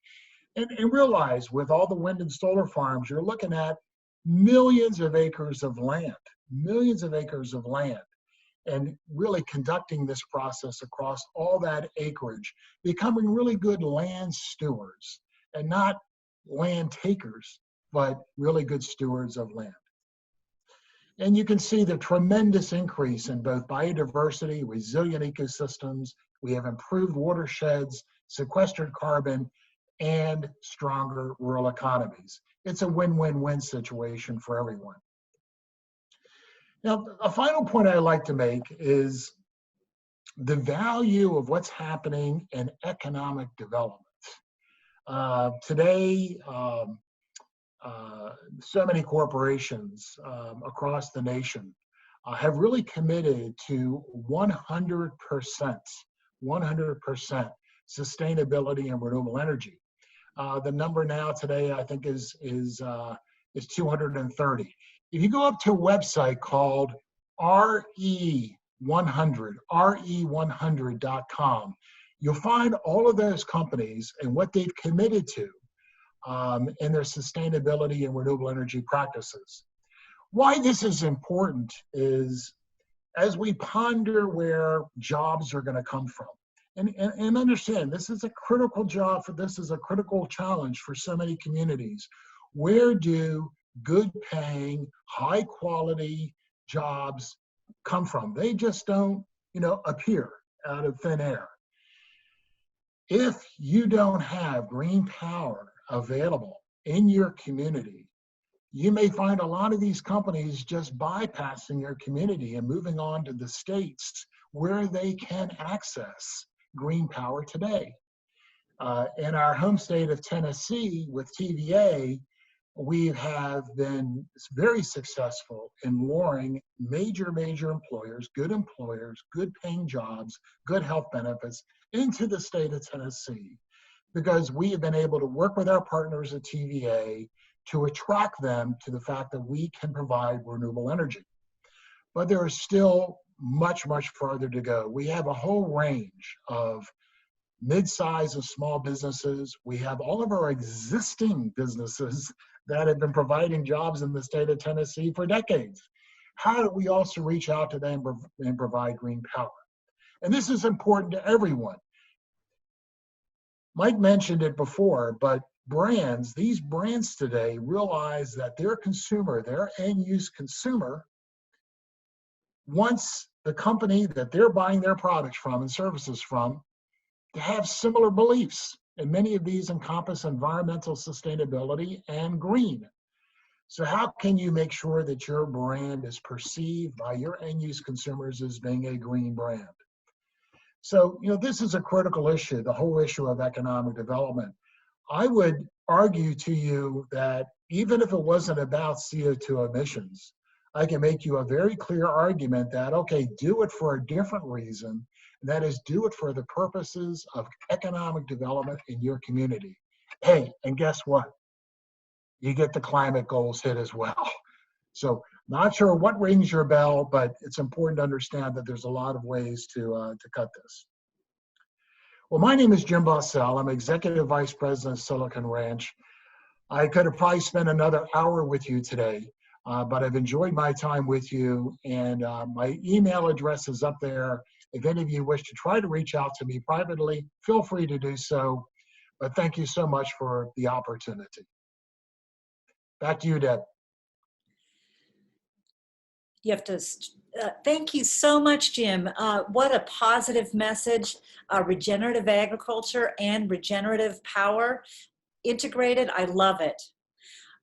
And realize with all the wind and solar farms, you're looking at millions of acres of land, and really conducting this process across all that acreage, becoming really good land stewards, and not land takers, but really good stewards of land. And you can see the tremendous increase in both biodiversity, resilient ecosystems. We have improved watersheds, sequestered carbon, and stronger rural economies. It's a win-win-win situation for everyone. Now, a final point I'd like to make is the value of what's happening in economic development. Today, so many corporations across the nation have really committed to 100% sustainability and renewable energy. The number now today, I think, is 230. If you go up to a website called RE100, re100.com, you'll find all of those companies and what they've committed to in their sustainability and renewable energy practices. Why this is important is as we ponder where jobs are going to come from, and understand this is a critical job this is a critical challenge for so many communities. Where do good paying, high quality jobs come from? They just don't, appear out of thin air. If you don't have green power available in your community, you may find a lot of these companies just bypassing your community and moving on to the states where they can access green power today. In our home state of Tennessee with TVA, we have been very successful in luring major employers, good paying jobs, good health benefits into the state of Tennessee, because we have been able to work with our partners at TVA to attract them to the fact that we can provide renewable energy. But there is still much farther to go. We have a whole range of mid-size and small businesses. We have all of our existing businesses that have been providing jobs in the state of Tennessee for decades. How do we also reach out to them and provide green power? And this is important to everyone. Mike mentioned it before, but these brands today realize that their consumer, their end-use consumer, wants the company that they're buying their products from and services from to have similar beliefs. And many of these encompass environmental sustainability and green. So how can you make sure that your brand is perceived by your end-use consumers as being a green brand? So, this is a critical issue, the whole issue of economic development. I would argue to you that even if it wasn't about CO2 emissions, I can make you a very clear argument that, okay, do it for a different reason, and that is do it for the purposes of economic development in your community. Hey, and guess what? You get the climate goals hit as well. So not sure what rings your bell, but it's important to understand that there's a lot of ways to cut this. Well, my name is Jim Bausell. I'm Executive Vice President of Silicon Ranch. I could have probably spent another hour with you today, but I've enjoyed my time with you, and my email address is up there. If any of you wish to try to reach out to me privately, feel free to do so, but thank you so much for the opportunity. Back to you, Deb. You have to, thank you so much, Jim. What a positive message. Regenerative agriculture and regenerative power integrated. I love it.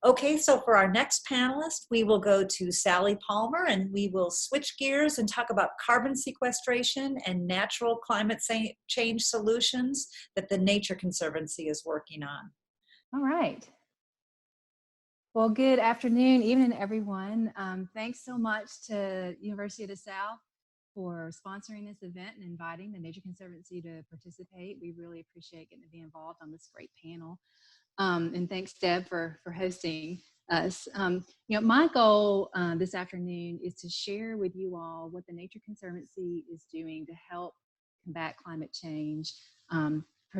Okay, so for our next panelist, we will go to Sally Palmer, and we will switch gears and talk about carbon sequestration and natural climate change solutions that the Nature Conservancy is working on. All right. Well, good afternoon, evening, everyone. Thanks so much to University of the South for sponsoring this event and inviting the Nature Conservancy to participate. We really appreciate getting to be involved on this great panel. And thanks, Deb, for hosting us. My goal this afternoon is to share with you all what the Nature Conservancy is doing to help combat climate change,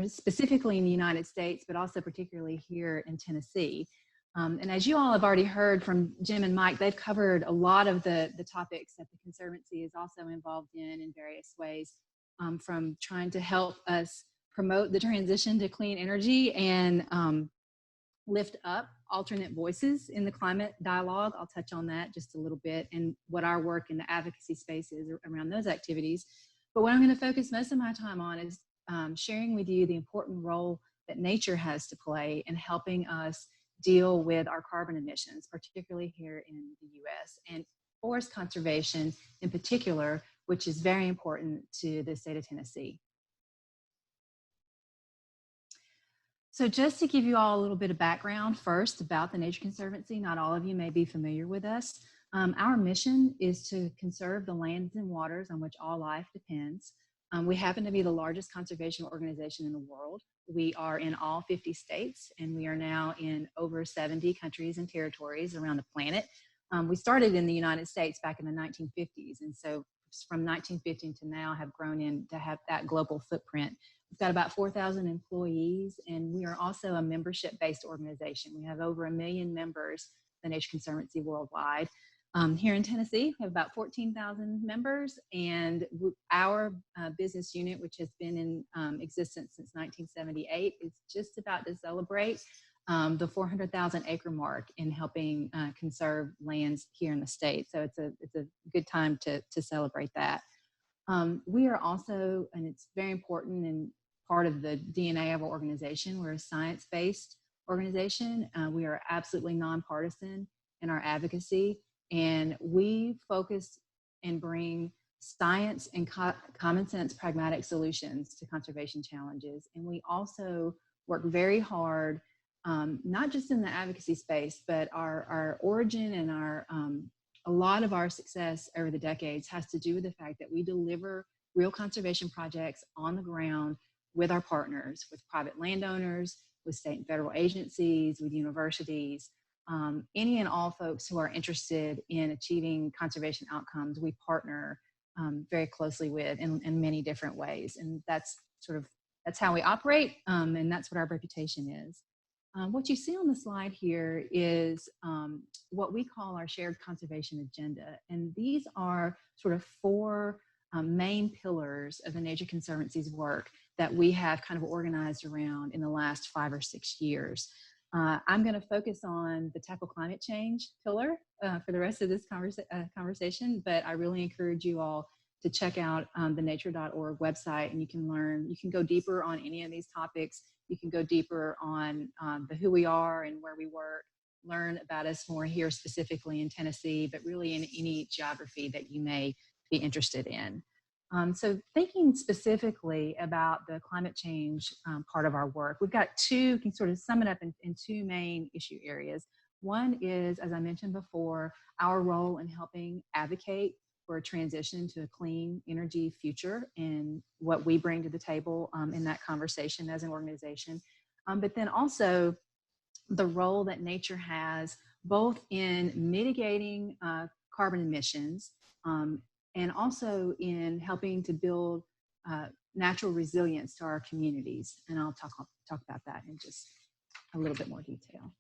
specifically in the United States, but also particularly here in Tennessee. And as you all have already heard from Jim and Mike, they've covered a lot of the topics that the Conservancy is also involved in various ways, from trying to help us promote the transition to clean energy and lift up alternate voices in the climate dialogue. I'll touch on that just a little bit and what our work in the advocacy space is around those activities. But what I'm going to focus most of my time on is sharing with you the important role that nature has to play in helping us deal with our carbon emissions, particularly here in the US, and forest conservation in particular, which is very important to the state of Tennessee. So just to give you all a little bit of background first about the Nature Conservancy, not all of you may be familiar with us. Our mission is to conserve the lands and waters on which all life depends. We happen to be the largest conservation organization in the world. We are in all 50 states, and we are now in over 70 countries and territories around the planet. We started in the United States back in the 1950s, and so from 1950 to now have grown in to have that global footprint. We've got about 4,000 employees, and we are also a membership-based organization. We have over 1 million members, the Nature Conservancy worldwide. Here in Tennessee, we have about 14,000 members, and our business unit, which has been in existence since 1978, is just about to celebrate the 400,000 acre mark in helping conserve lands here in the state. So it's a good time to celebrate that. We are also, and it's very important and part of the DNA of our organization, we're a science-based organization. We are absolutely nonpartisan in our advocacy, and we focus and bring science and common sense pragmatic solutions to conservation challenges. And we also work very hard, not just in the advocacy space, but our origin and a lot of our success over the decades has to do with the fact that we deliver real conservation projects on the ground with our partners, with private landowners, with state and federal agencies, with universities, any and all folks who are interested in achieving conservation outcomes, we partner very closely with in many different ways. And that's how we operate, and that's what our reputation is. What you see on the slide here is what we call our shared conservation agenda. And these are sort of 4 main pillars of the Nature Conservancy's work that we have kind of organized around in the last 5 or 6 years. I'm going to focus on the tackle climate change pillar for the rest of this conversation, but I really encourage you all to check out the nature.org website, and you can go deeper on any of these topics. You can go deeper on the who we are and where we work, learn about us more here specifically in Tennessee, but really in any geography that you may be interested in. So thinking specifically about the climate change part of our work, we've got you can sort of sum it up in 2 main issue areas. One is, as I mentioned before, our role in helping advocate for a transition to a clean energy future and what we bring to the table in that conversation as an organization. But then also the role that nature has both in mitigating carbon emissions and also in helping to build natural resilience to our communities. And I'll talk about that in just a little bit more detail.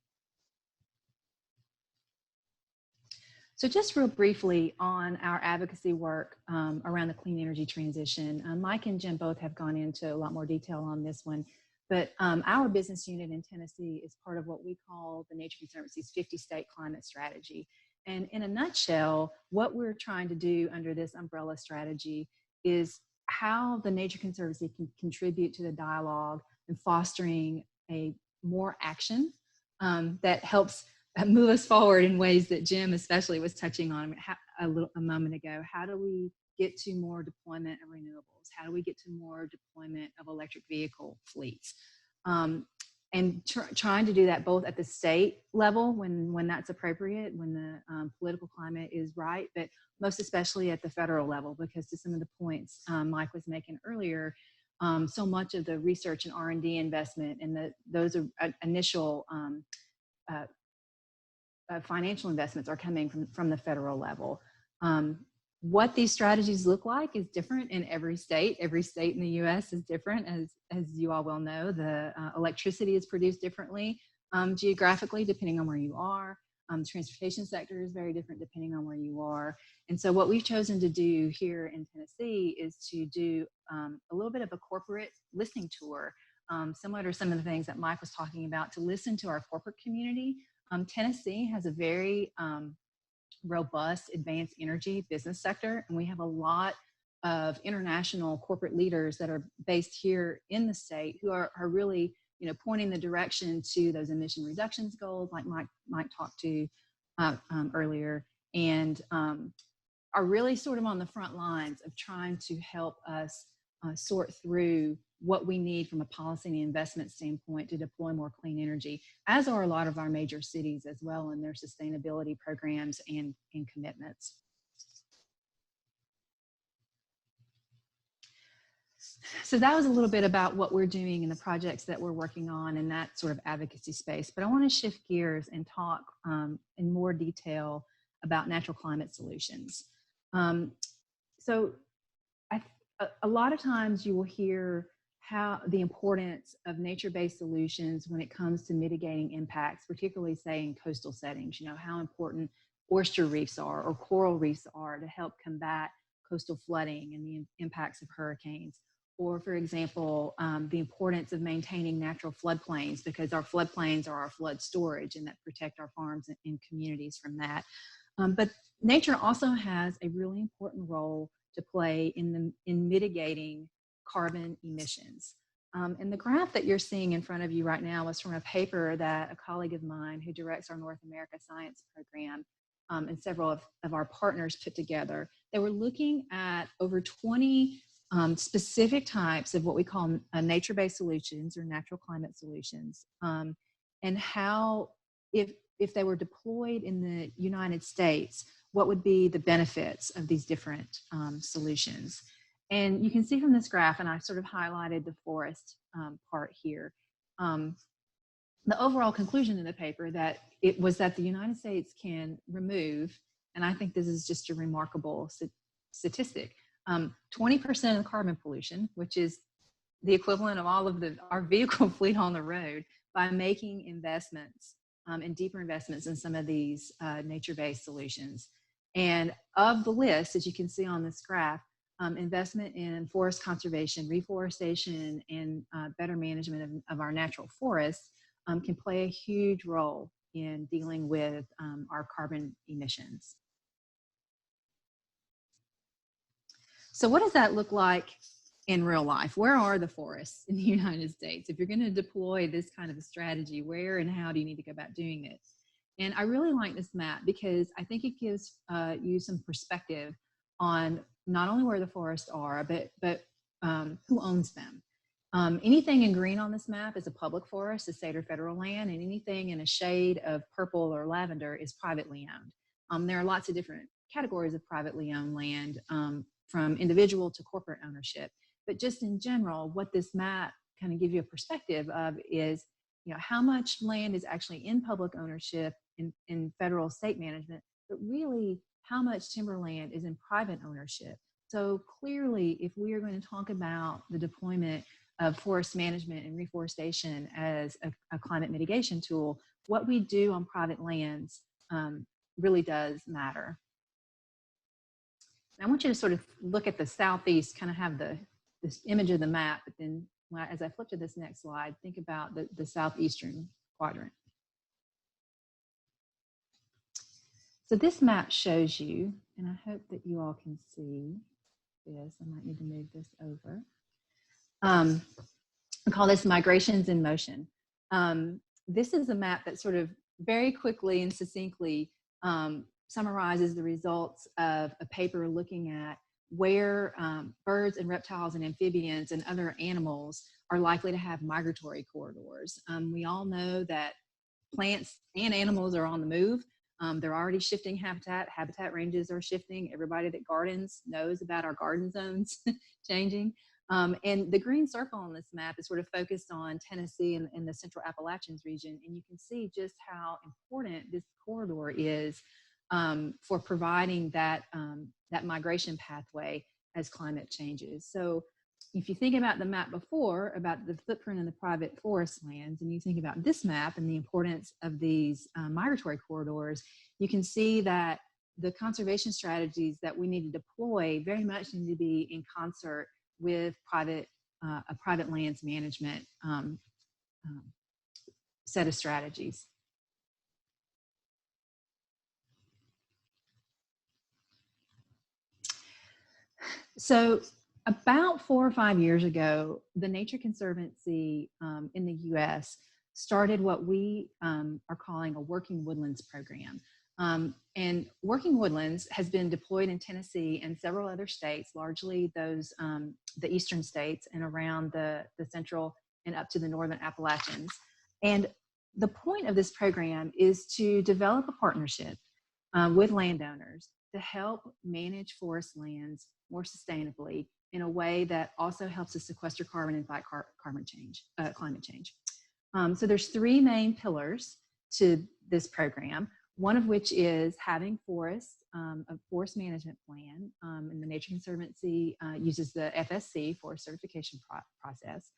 So just real briefly on our advocacy work around the clean energy transition. Mike and Jim both have gone into a lot more detail on this one, but our business unit in Tennessee is part of what we call the Nature Conservancy's 50-state climate strategy. And in a nutshell, what we're trying to do under this umbrella strategy is how the Nature Conservancy can contribute to the dialogue and fostering a more action that helps move us forward in ways that Jim especially was touching on a moment ago. How do we get to more deployment of renewables? How do we get to more deployment of electric vehicle fleets? And trying to do that both at the state level when that's appropriate, when the political climate is right, but most especially at the federal level, because to some of the points Mike was making earlier, so much of the research and R&D investment and those initial financial investments are coming from the federal level. What these strategies look like is different in every state. Every state in the U.S. is different, as you all well know. The electricity is produced differently geographically, depending on where you are. The transportation sector is very different depending on where you are. And so what we've chosen to do here in Tennessee is to do a little bit of a corporate listening tour, similar to some of the things that Mike was talking about, to listen to our corporate community. Tennessee has a very robust advanced energy business sector, and we have a lot of international corporate leaders that are based here in the state who are really pointing the direction to those emission reductions goals like Mike talked to earlier, and are really sort of on the front lines of trying to help us sort through what we need from a policy and investment standpoint to deploy more clean energy, as are a lot of our major cities as well in their sustainability programs and commitments. So that was a little bit about what we're doing and the projects that we're working on in that sort of advocacy space. But I want to shift gears and talk in more detail about natural climate solutions. So a lot of times you will hear how the importance of nature-based solutions when it comes to mitigating impacts, particularly say in coastal settings, you know, how important oyster reefs are or coral reefs are to help combat coastal flooding and the impacts of hurricanes. Or for example, the importance of maintaining natural floodplains, because our floodplains are our flood storage and that protect our farms and communities from that. But nature also has a really important role to play in mitigating carbon emissions. And the graph that you're seeing in front of you right now is from a paper that a colleague of mine who directs our North America Science Program and several of our partners put together. They were looking at over 20 specific types of what we call nature-based solutions or natural climate solutions, and how, if they were deployed in the United States, what would be the benefits of these different solutions. And you can see from this graph, and I sort of highlighted the forest part here, the overall conclusion in the paper that it was that the United States can remove, and I think this is just a remarkable statistic, 20% of carbon pollution, which is the equivalent of all of our vehicle fleet on the road, by making investments and deeper investments in some of these nature-based solutions. And of the list, as you can see on this graph, investment in forest conservation, reforestation, and better management of our natural forests can play a huge role in dealing with our carbon emissions. So what does that look like in real life? Where are the forests in the United States? If you're going to deploy this kind of a strategy, where and how do you need to go about doing it? And I really like this map because I think it gives you some perspective on not only where the forests are, but who owns them. Anything in green on this map is a public forest, a state or federal land, and anything in a shade of purple or lavender is privately owned. There are lots of different categories of privately owned land, from individual to corporate ownership. But just in general, what this map kind of gives you a perspective of is, you know, how much land is actually in public ownership in federal state management, but really how much timberland is in private ownership. So clearly, if we are going to talk about the deployment of forest management and reforestation as a climate mitigation tool, what we do on private lands really does matter. I want you to sort of look at the southeast, kind of have this image of the map, but then as I flip to this next slide, think about the southeastern quadrant. So this map shows you, and I hope that you all can see this. I might need to move this over. I call this migrations in motion. This is a map that sort of very quickly and succinctly summarizes the results of a paper looking at where birds and reptiles and amphibians and other animals are likely to have migratory corridors. We all know that plants and animals are on the move. They're already shifting habitat. Habitat ranges are shifting. Everybody that gardens knows about our garden zones changing. And the green circle on this map is sort of focused on Tennessee and the Central Appalachians region. And you can see just how important this corridor is for providing that, that migration pathway as climate changes. So if you think about the map before, about the footprint of the private forest lands, and you think about this map and the importance of these migratory corridors, you can see that the conservation strategies that we need to deploy very much need to be in concert with a private lands management set of strategies. So about 4 or 5 years ago, the Nature Conservancy in the US started what we are calling a working woodlands program. And working woodlands has been deployed in Tennessee and several other states, largely those, the eastern states and around the central and up to the northern Appalachians. And the point of this program is to develop a partnership with landowners to help manage forest lands more sustainably in a way that also helps us sequester carbon and fight climate change. So there's 3 main pillars to this program. one of which is having forests, a forest management plan, and the Nature Conservancy uses the FSC, Forest Certification process.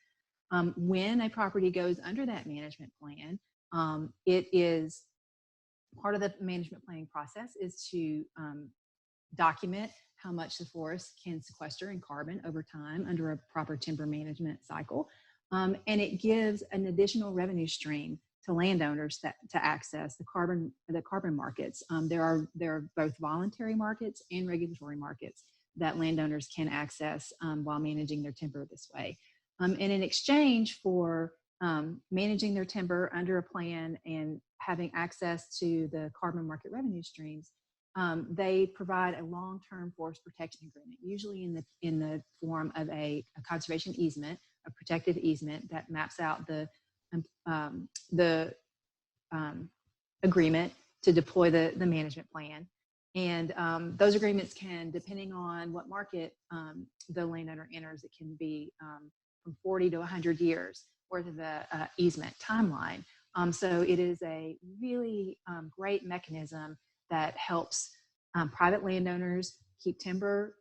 When a property goes under that management plan, it is part of the management planning process is to document how much the forest can sequester in carbon over time under a proper timber management cycle. And it gives an additional revenue stream to landowners to access the carbon markets. There are both voluntary markets and regulatory markets that landowners can access while managing their timber this way. And in exchange for managing their timber under a plan and having access to the carbon market revenue streams, they provide a long-term forest protection agreement, usually in the form of a conservation easement, a protective easement that maps out the agreement to deploy the management plan. And those agreements can, depending on what market the landowner enters, it can be from 40 to 100 years worth of the easement timeline. So it is a really great mechanism that helps private landowners keep timber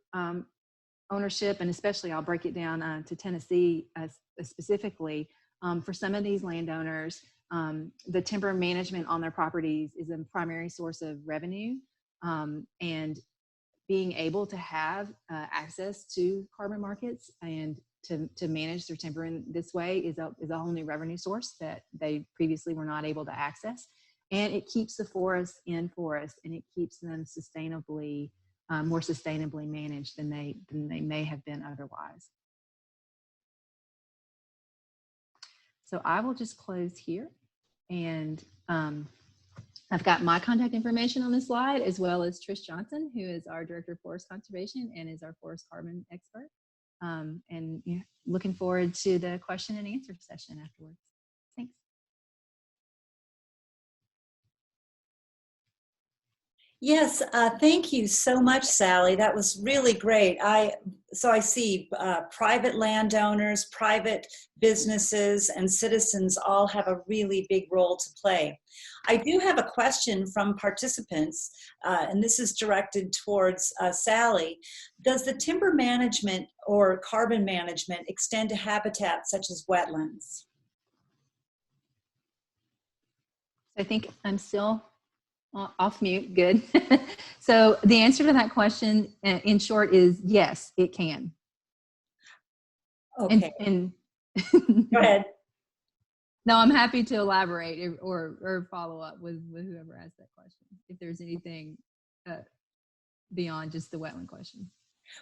ownership, and especially I'll break it down to Tennessee specifically. For some of these landowners, the timber management on their properties is a primary source of revenue, and being able to have access to carbon markets and to manage their timber in this way is a whole new revenue source that they previously were not able to access. And it keeps the forest in forest, and it keeps them sustainably, more sustainably managed than they may have been otherwise. So I will just close here, and I've got my contact information on this slide, as well as Trish Johnson, who is our Director of Forest Conservation and is our forest carbon expert. And looking forward to the question and answer session afterwards. Thanks. Yes, thank you so much, Sally. That was really great. So I see private landowners, private businesses, and citizens all have a really big role to play. I do have a question from participants, and this is directed towards Sally. Does the timber management or carbon management extend to habitats such as wetlands? I think I'm still off mute. Good. So the answer to that question in short is yes, it can. Okay. And go ahead. No, I'm happy to elaborate or follow up with whoever asked that question, if there's anything beyond just the wetland question.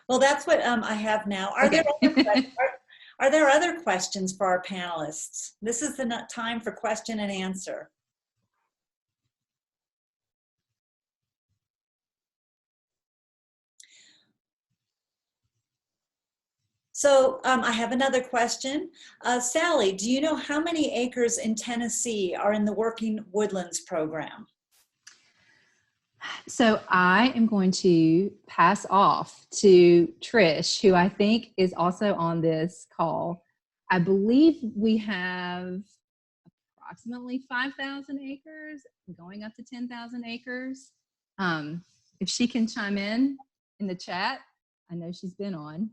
Well, that's what I have now. Are there other questions for our panelists? This is the time for question and answer. So I have another question. Sally, do you know how many acres in Tennessee are in the Working Woodlands program? So I am going to pass off to Trish, who I think is also on this call. I believe we have approximately 5,000 acres, going up to 10,000 acres. If she can chime in the chat, I know she's been on.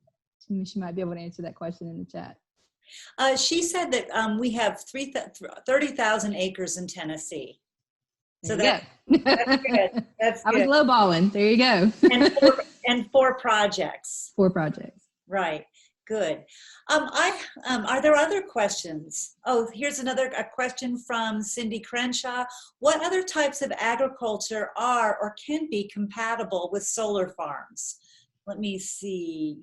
She might be able to answer that question in the chat. She said that we have 30,000 acres in Tennessee. So that's good. That's I was good. lowballing. There you go. and four projects. 4 projects. Right. Good. Are there other questions? Oh, here's a question from Cindy Crenshaw. What other types of agriculture are or can be compatible with solar farms? Let me see.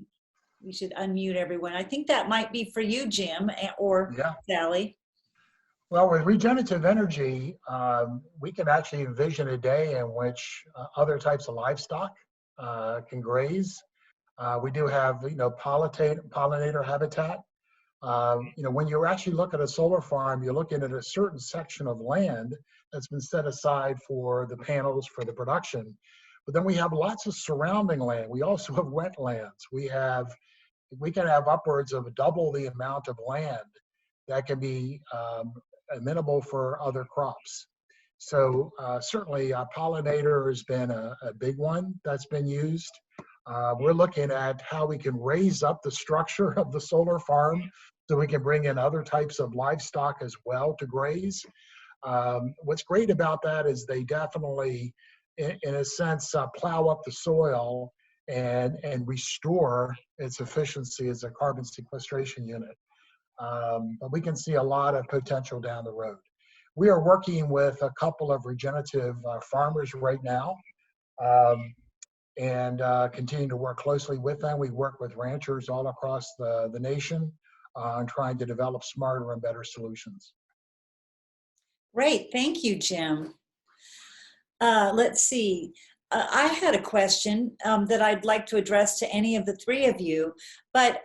We should unmute everyone. I think that might be for you, Jim, or Sally. Well, with regenerative energy, we can actually envision a day in which other types of livestock can graze. We do have, pollinator habitat. When you actually look at a solar farm, you're looking at a certain section of land that's been set aside for the panels, for the production. But then we have lots of surrounding land. We also have wetlands. We can have upwards of double the amount of land that can be amenable for other crops. So certainly pollinator has been a big one that's been used. We're looking at how we can raise up the structure of the solar farm so we can bring in other types of livestock as well to graze. What's great about that is they definitely, in a sense, plow up the soil and restore its efficiency as a carbon sequestration unit. But we can see a lot of potential down the road. We are working with a couple of regenerative farmers right now, and continue to work closely with them. We work with ranchers all across the nation on trying to develop smarter and better solutions. Great, thank you, Jim. Let's see. I had a question that I'd like to address to any of the three of you, but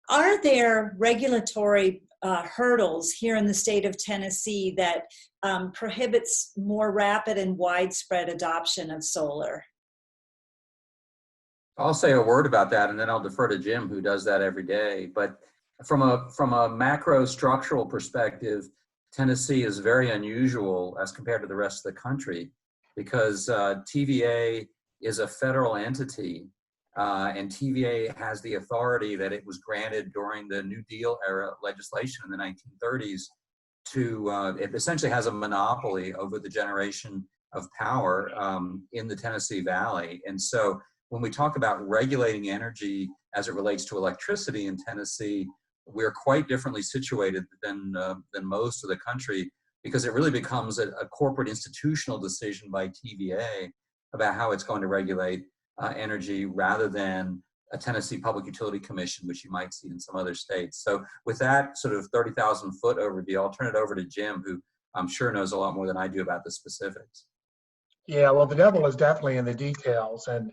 are there regulatory hurdles here in the state of Tennessee that prohibits more rapid and widespread adoption of solar? I'll say a word about that, and then I'll defer to Jim, who does that every day. But from a macro structural perspective, Tennessee is very unusual as compared to the rest of the country, because TVA is a federal entity, and TVA has the authority that it was granted during the New Deal era legislation in the 1930s to, it essentially has a monopoly over the generation of power in the Tennessee Valley. And so when we talk about regulating energy as it relates to electricity in Tennessee, we're quite differently situated than most of the country, because it really becomes a corporate institutional decision by TVA about how it's going to regulate energy, rather than a Tennessee Public Utility Commission, which you might see in some other states. So with that sort of 30,000 foot overview, I'll turn it over to Jim, who I'm sure knows a lot more than I do about the specifics. Yeah, well, the devil is definitely in the details. And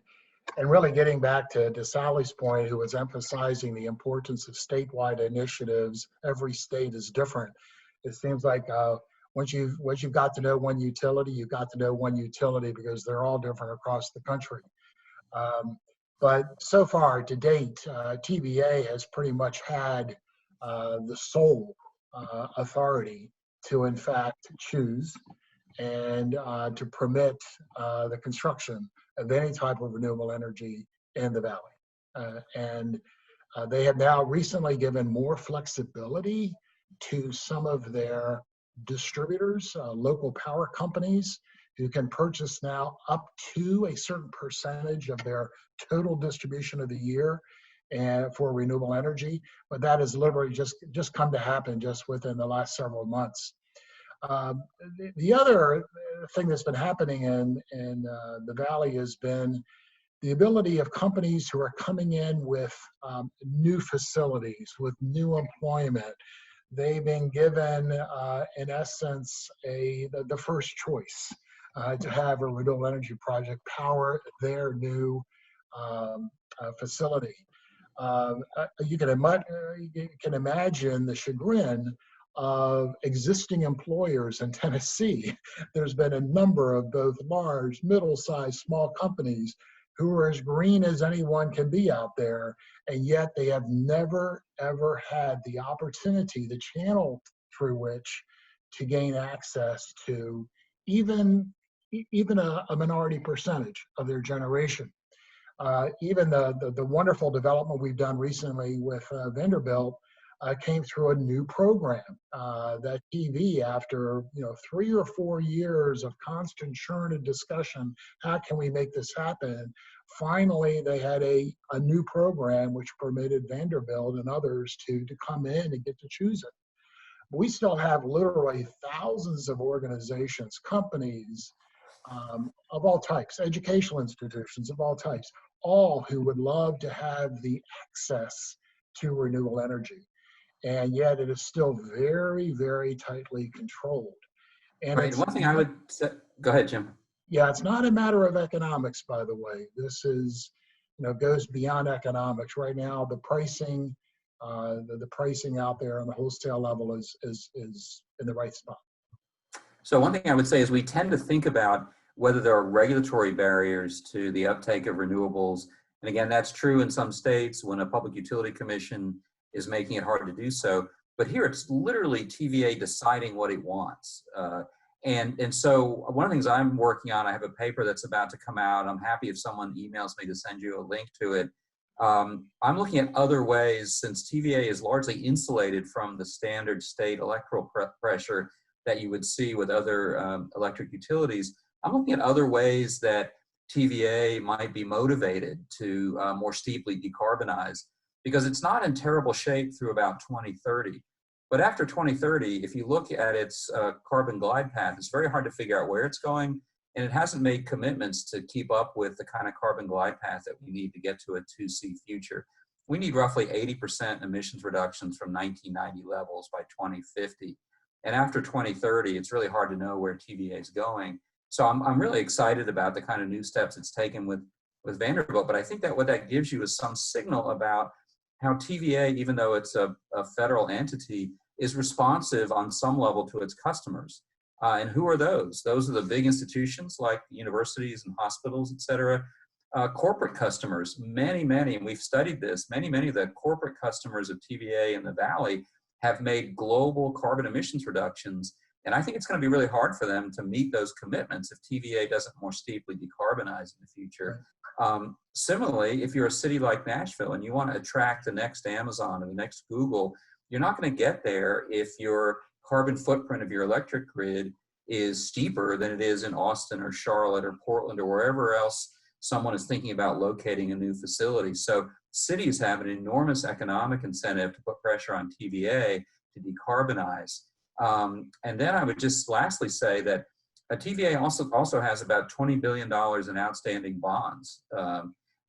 really getting back to Sally's point, who was emphasizing the importance of statewide initiatives. Every state is different. It seems like once you've got to know one utility, you've got to know one utility, because they're all different across the country. But so far to date, TVA has pretty much had the sole authority to in fact choose and to permit the construction of any type of renewable energy in the valley. And they have now recently given more flexibility to some of their distributors, local power companies, who can purchase now up to a certain percentage of their total distribution of the year and for renewable energy. But that has literally just come to happen just within the last several months. The other thing that's been happening in the Valley has been the ability of companies who are coming in with new facilities, with new employment. They've been given, in essence, the first choice to have a renewable energy project power their new facility. You can imagine the chagrin of existing employers in Tennessee. There's been a number of both large, middle-sized, small companies who are as green as anyone can be out there, and yet they have never, ever had the opportunity, the channel through which to gain access to even a minority percentage of their generation. Even the wonderful development we've done recently with Vanderbilt came through a new program that TV, after 3 or 4 years of constant churn and discussion, how can we make this happen? Finally, they had a new program which permitted Vanderbilt and others to come in and get to choose it. We still have literally thousands of organizations, companies of all types, educational institutions of all types, all who would love to have the access to renewable energy. And yet it is still very, very tightly controlled. And right. One thing I would say, go ahead, Jim. Yeah, it's not a matter of economics, by the way. This is, goes beyond economics. Right now, the pricing, the pricing out there on the wholesale level is in the right spot. So one thing I would say is we tend to think about whether there are regulatory barriers to the uptake of renewables. And again, that's true in some states when a public utility commission is making it hard to do so. But here it's literally TVA deciding what it wants. And so one of the things I'm working on, I have a paper that's about to come out. I'm happy if someone emails me to send you a link to it. I'm looking at other ways, since TVA is largely insulated from the standard state electoral pressure that you would see with other electric utilities. I'm looking at other ways that TVA might be motivated to more steeply decarbonize, because it's not in terrible shape through about 2030. But after 2030, if you look at its carbon glide path, it's very hard to figure out where it's going, and it hasn't made commitments to keep up with the kind of carbon glide path that we need to get to a 2C future. We need roughly 80% emissions reductions from 1990 levels by 2050. And after 2030, it's really hard to know where TVA is going. So I'm really excited about the kind of new steps it's taken with Vanderbilt, but I think that what that gives you is some signal about how TVA, even though it's a federal entity, is responsive on some level to its customers. And who are those? Those are the big institutions like universities and hospitals, et cetera. Corporate customers, many, and we've studied this, many of the corporate customers of TVA in the Valley have made global carbon emissions reductions. And I think it's going to be really hard for them to meet those commitments if TVA doesn't more steeply decarbonize in the future. Similarly, if you're a city like Nashville and you want to attract the next Amazon or the next Google, you're not going to get there if your carbon footprint of your electric grid is steeper than it is in Austin or Charlotte or Portland or wherever else someone is thinking about locating a new facility. So cities have an enormous economic incentive to put pressure on TVA to decarbonize. And then I would just lastly say that TVA also has about $20 billion in outstanding bonds.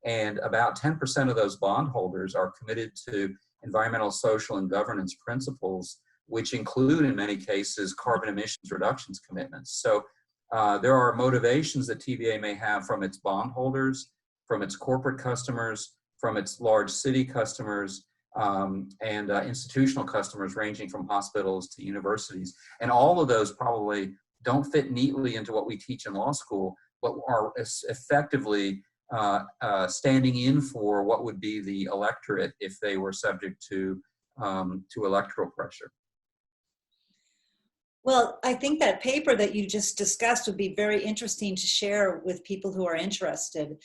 And about 10% of those bondholders are committed to environmental, social, and governance principles, which include, in many cases, carbon emissions reductions commitments. So there are motivations that TVA may have from its bondholders, from its corporate customers, from its large city customers, and institutional customers ranging from hospitals to universities. And all of those probably don't fit neatly into what we teach in law school, but are effectively standing in for what would be the electorate if they were subject to electoral pressure. Well, I think that paper that you just discussed would be very interesting to share with people who are interested.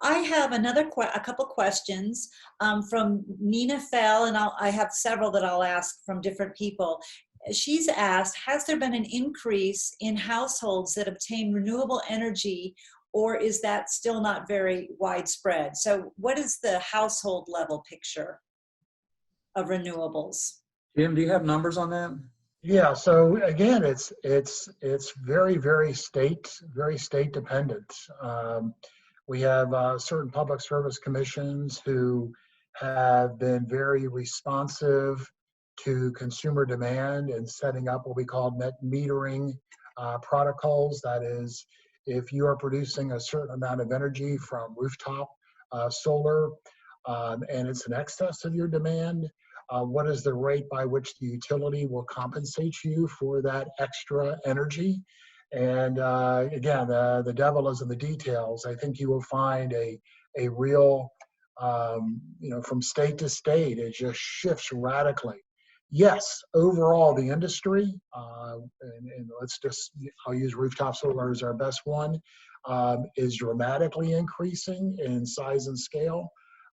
I have a couple questions from Nina Fell, and I have several that I'll ask from different people. She's asked, has there been an increase in households that obtain renewable energy, or is that still not very widespread? So what is the household level picture of renewables? Jim, do you have numbers on that? Yeah, so again, it's very state dependent. We have certain public service commissions who have been very responsive to consumer demand and setting up what we call net metering protocols. That is, if you are producing a certain amount of energy from rooftop solar and it's in excess of your demand, what is the rate by which the utility will compensate you for that extra energy? And again, the devil is in the details. I think you will find a real, from state to state, it just shifts radically. Yes, overall, the industry, and I'll use rooftop solar as our best one, is dramatically increasing in size and scale.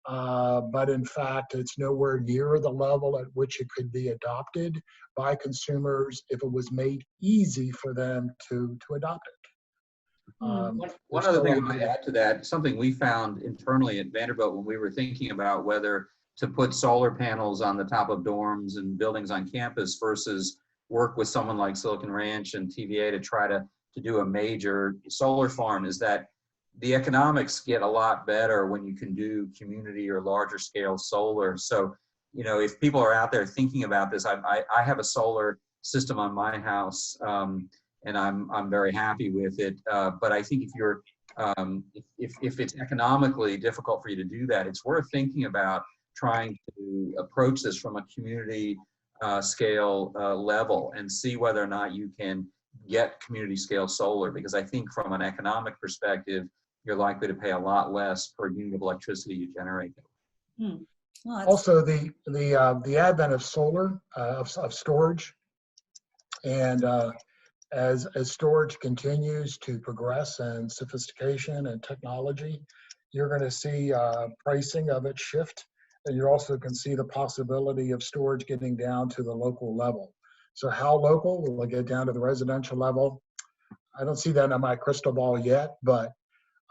But in fact, it's nowhere near the level at which it could be adopted by consumers if it was made easy for them to adopt it. One other thing I might add to that, something we found internally at Vanderbilt when we were thinking about whether to put solar panels on the top of dorms and buildings on campus versus work with someone like Silicon Ranch and TVA to try to do a major solar farm, is that the economics get a lot better when you can do community or larger scale solar. So, if people are out there thinking about this, I have a solar system on my house, and I'm very happy with it. But I think if you're if it's economically difficult for you to do that, it's worth thinking about trying to approach this from a community scale level and see whether or not you can get community scale solar, because I think from an economic perspective, you're likely to pay a lot less per unit of electricity you generate. Well, also, the advent of solar, of storage, and As storage continues to progress in sophistication and technology, you're going to see pricing of it shift. And you also can see the possibility of storage getting down to the local level. So how local? Will it get down to the residential level? I don't see that in my crystal ball yet, but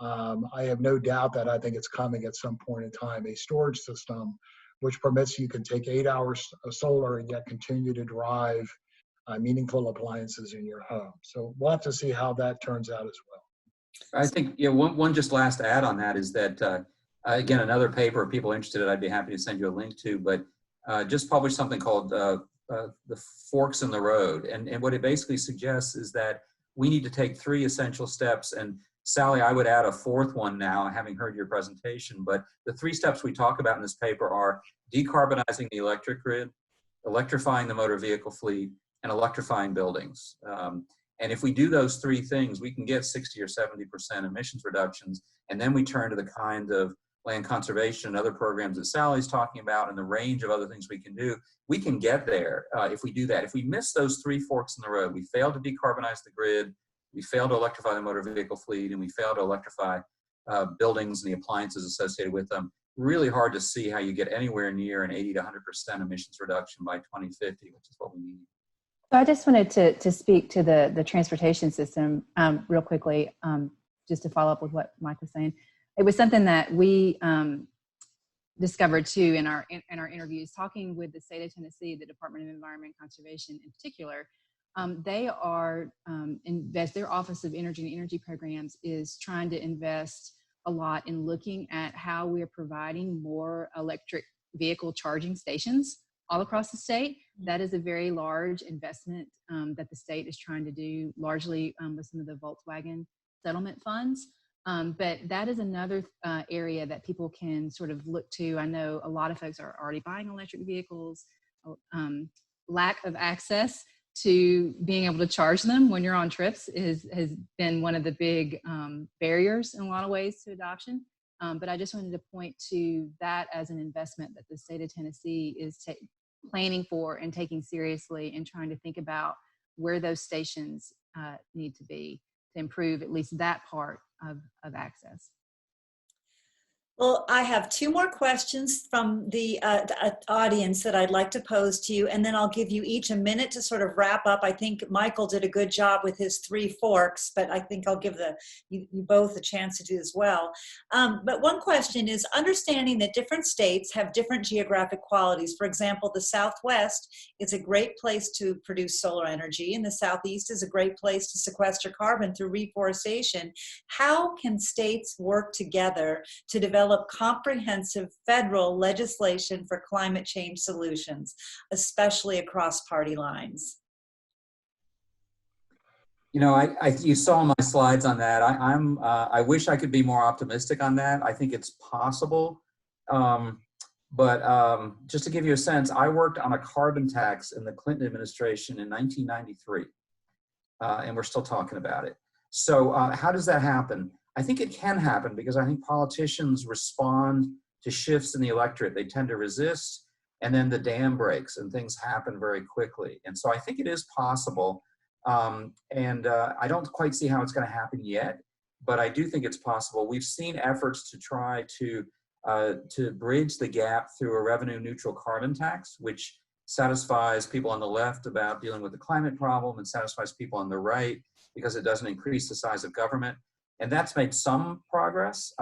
I have no doubt that I think it's coming at some point in time. A storage system which permits you can take 8 hours of solar and yet continue to drive meaningful appliances in your home. So we'll have to see how that turns out as well. I think, you know, one just last add on that is that, again, another paper, if people are interested, I'd be happy to send you a link to, but just published something called The Forks in the Road. And what it basically suggests is that we need to take 3 essential steps. And Sally, I would add a 4th one now, having heard your presentation, but the 3 steps we talk about in this paper are decarbonizing the electric grid, electrifying the motor vehicle fleet, and electrifying buildings. And if we do those 3 things, we can get 60 or 70% emissions reductions. And then we turn to the kind of land conservation and other programs that Sally's talking about and the range of other things we can do. We can get there if we do that. If we miss those 3 forks in the road, we fail to decarbonize the grid, we fail to electrify the motor vehicle fleet, and we fail to electrify buildings and the appliances associated with them, really hard to see how you get anywhere near an 80 to 100% emissions reduction by 2050, which is what we need. So I just wanted to speak to the transportation system real quickly, just to follow up with what Mike was saying. It was something that we discovered too in our interviews, talking with the state of Tennessee, the Department of Environment and Conservation in particular. They are their Office of Energy and Energy Programs is trying to invest a lot in looking at how we are providing more electric vehicle charging stations all across the state. That is a very large investment that the state is trying to do, largely with some of the Volkswagen settlement funds. But that is another area that people can sort of look to. I know a lot of folks are already buying electric vehicles. Lack of access to being able to charge them when you're on trips has been one of the big barriers in a lot of ways to adoption. But I just wanted to point to that as an investment that the state of Tennessee is planning for and taking seriously, and trying to think about where those stations need to be to improve at least that part of access. Well, I have 2 more questions from the audience that I'd like to pose to you, and then I'll give you each a minute to sort of wrap up. I think Michael did a good job with his 3 forks, but I think I'll give you both a chance to do as well. But one question is understanding that different states have different geographic qualities. For example, the Southwest is a great place to produce solar energy, and the Southeast is a great place to sequester carbon through reforestation. How can states work together to develop comprehensive federal legislation for climate change solutions, especially across party lines? You know, you saw my slides on that. I wish I could be more optimistic on that. I think it's possible. But just to give you a sense, I worked on a carbon tax in the Clinton administration in 1993, and we're still talking about it. So how does that happen? I think it can happen because I think politicians respond to shifts in the electorate. They tend to resist, and then the dam breaks and things happen very quickly. And so I think it is possible. I don't quite see how it's going to happen yet, but I do think it's possible. We've seen efforts to try to bridge the gap through a revenue neutral carbon tax, which satisfies people on the left about dealing with the climate problem and satisfies people on the right because it doesn't increase the size of government. And that's made some progress.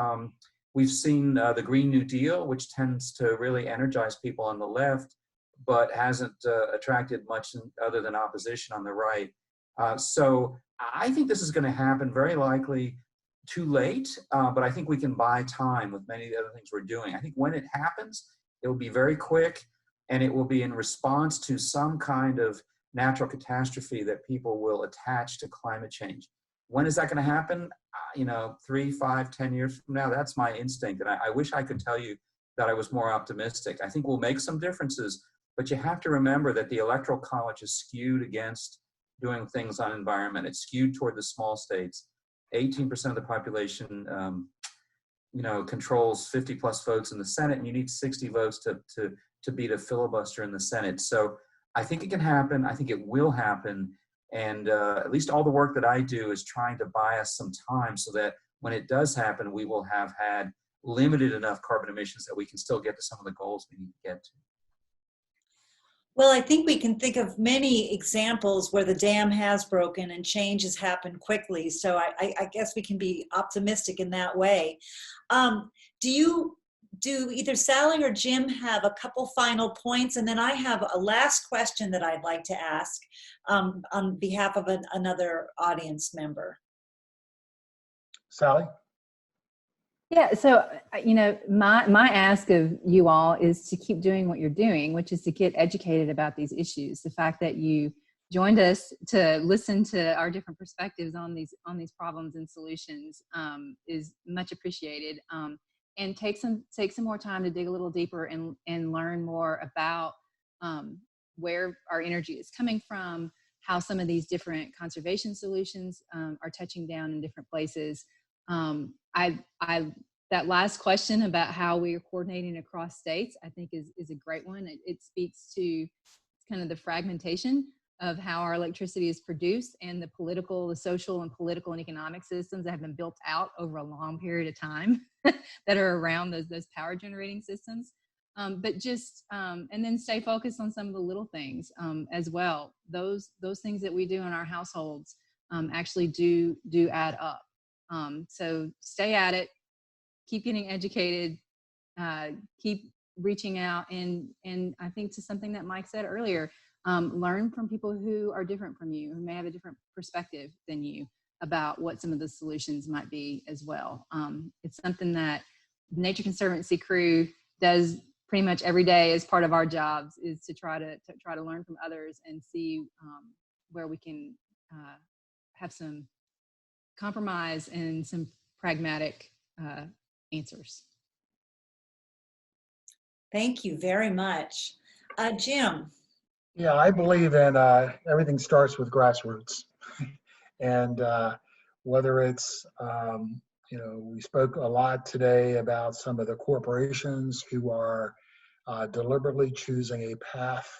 We've seen the Green New Deal, which tends to really energize people on the left, but hasn't attracted much other than opposition on the right. So I think this is going to happen very likely too late, but I think we can buy time with many of the other things we're doing. I think when it happens, it will be very quick, and it will be in response to some kind of natural catastrophe that people will attach to climate change. When is that going to happen? 3, 5, 10 years from now, that's my instinct. And I wish I could tell you that I was more optimistic. I think we'll make some differences, but you have to remember that the Electoral College is skewed against doing things on environment. It's skewed toward the small states. 18% of the population, controls 50 plus votes in the Senate, and you need 60 votes to beat a filibuster in the Senate. So I think it can happen. I think it will happen. And at least all the work that I do is trying to buy us some time so that when it does happen, we will have had limited enough carbon emissions that we can still get to some of the goals we need to get to. Well, I think we can think of many examples where the dam has broken and change has happened quickly. So I guess we can be optimistic in that way. Do either Sally or Jim have a couple final points? And then I have a last question that I'd like to ask on behalf of another audience member. Sally? Yeah, so, my ask of you all is to keep doing what you're doing, which is to get educated about these issues. The fact that you joined us to listen to our different perspectives on these problems and solutions is much appreciated. And take some more time to dig a little deeper and learn more about where our energy is coming from, how some of these different conservation solutions are touching down in different places. That last question about how we are coordinating across states, I think is a great one. It speaks to kind of the fragmentation of how our electricity is produced and the social and political and economic systems that have been built out over a long period of time that are around those power generating systems. But just, and then stay focused on some of the little things as well. Those things that we do in our households actually do add up. So stay at it, keep getting educated, keep reaching out, and I think to something that Mike said earlier, learn from people who are different from you, who may have a different perspective than you about what some of the solutions might be as well. It's something that the Nature Conservancy crew does pretty much every day as part of our jobs, is to try to learn from others and see where we can have some compromise and some pragmatic answers. Thank you very much. Jim. Yeah, I believe in everything starts with grassroots. And whether it's, we spoke a lot today about some of the corporations who are deliberately choosing a path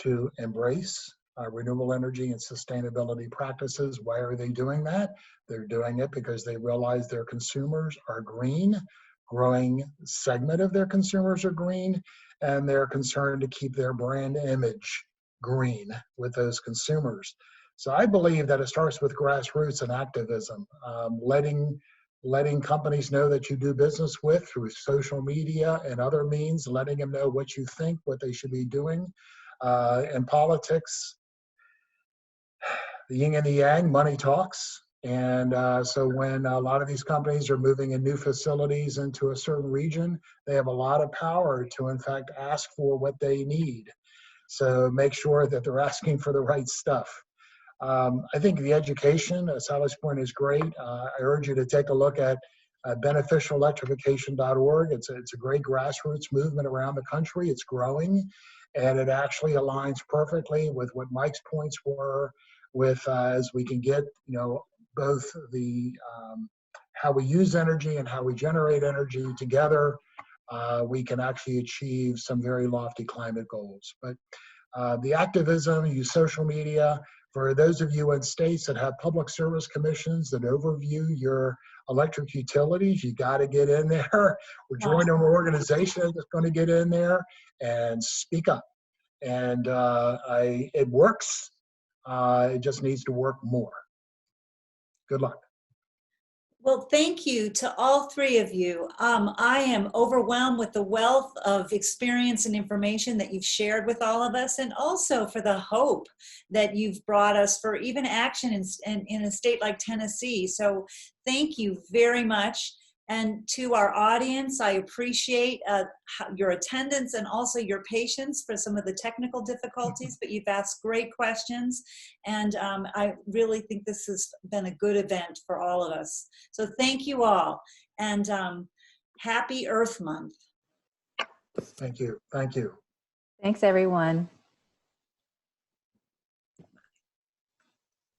to embrace renewable energy and sustainability practices. Why are they doing that? They're doing it because they realize their consumers are green, growing segment of their consumers are green, and they're concerned to keep their brand image green with those consumers. So I believe that it starts with grassroots and activism, letting companies know that you do business with through social media and other means, letting them know what you think, what they should be doing. In politics, the yin and the yang, money talks. And so when a lot of these companies are moving in new facilities into a certain region, they have a lot of power to, in fact, ask for what they need. So make sure that they're asking for the right stuff. I think the education, Sally's point is great. I urge you to take a look at beneficialelectrification.org. It's a great grassroots movement around the country. It's growing, and it actually aligns perfectly with what Mike's points were, with as we can get, both the how we use energy and how we generate energy together, we can actually achieve some very lofty climate goals. But the activism, use social media. For those of you in states that have public service commissions that overview your electric utilities, you got to get in there or join an organization that's going to get in there and speak up. And it works. It just needs to work more. Good luck. Well, thank you to all three of you. I am overwhelmed with the wealth of experience and information that you've shared with all of us, and also for the hope that you've brought us for even action in a state like Tennessee. So thank you very much. And to our audience, I appreciate your attendance and also your patience for some of the technical difficulties, but you've asked great questions. And I really think this has been a good event for all of us. So thank you all, and happy Earth Month. Thank you. Thank you. Thanks, everyone.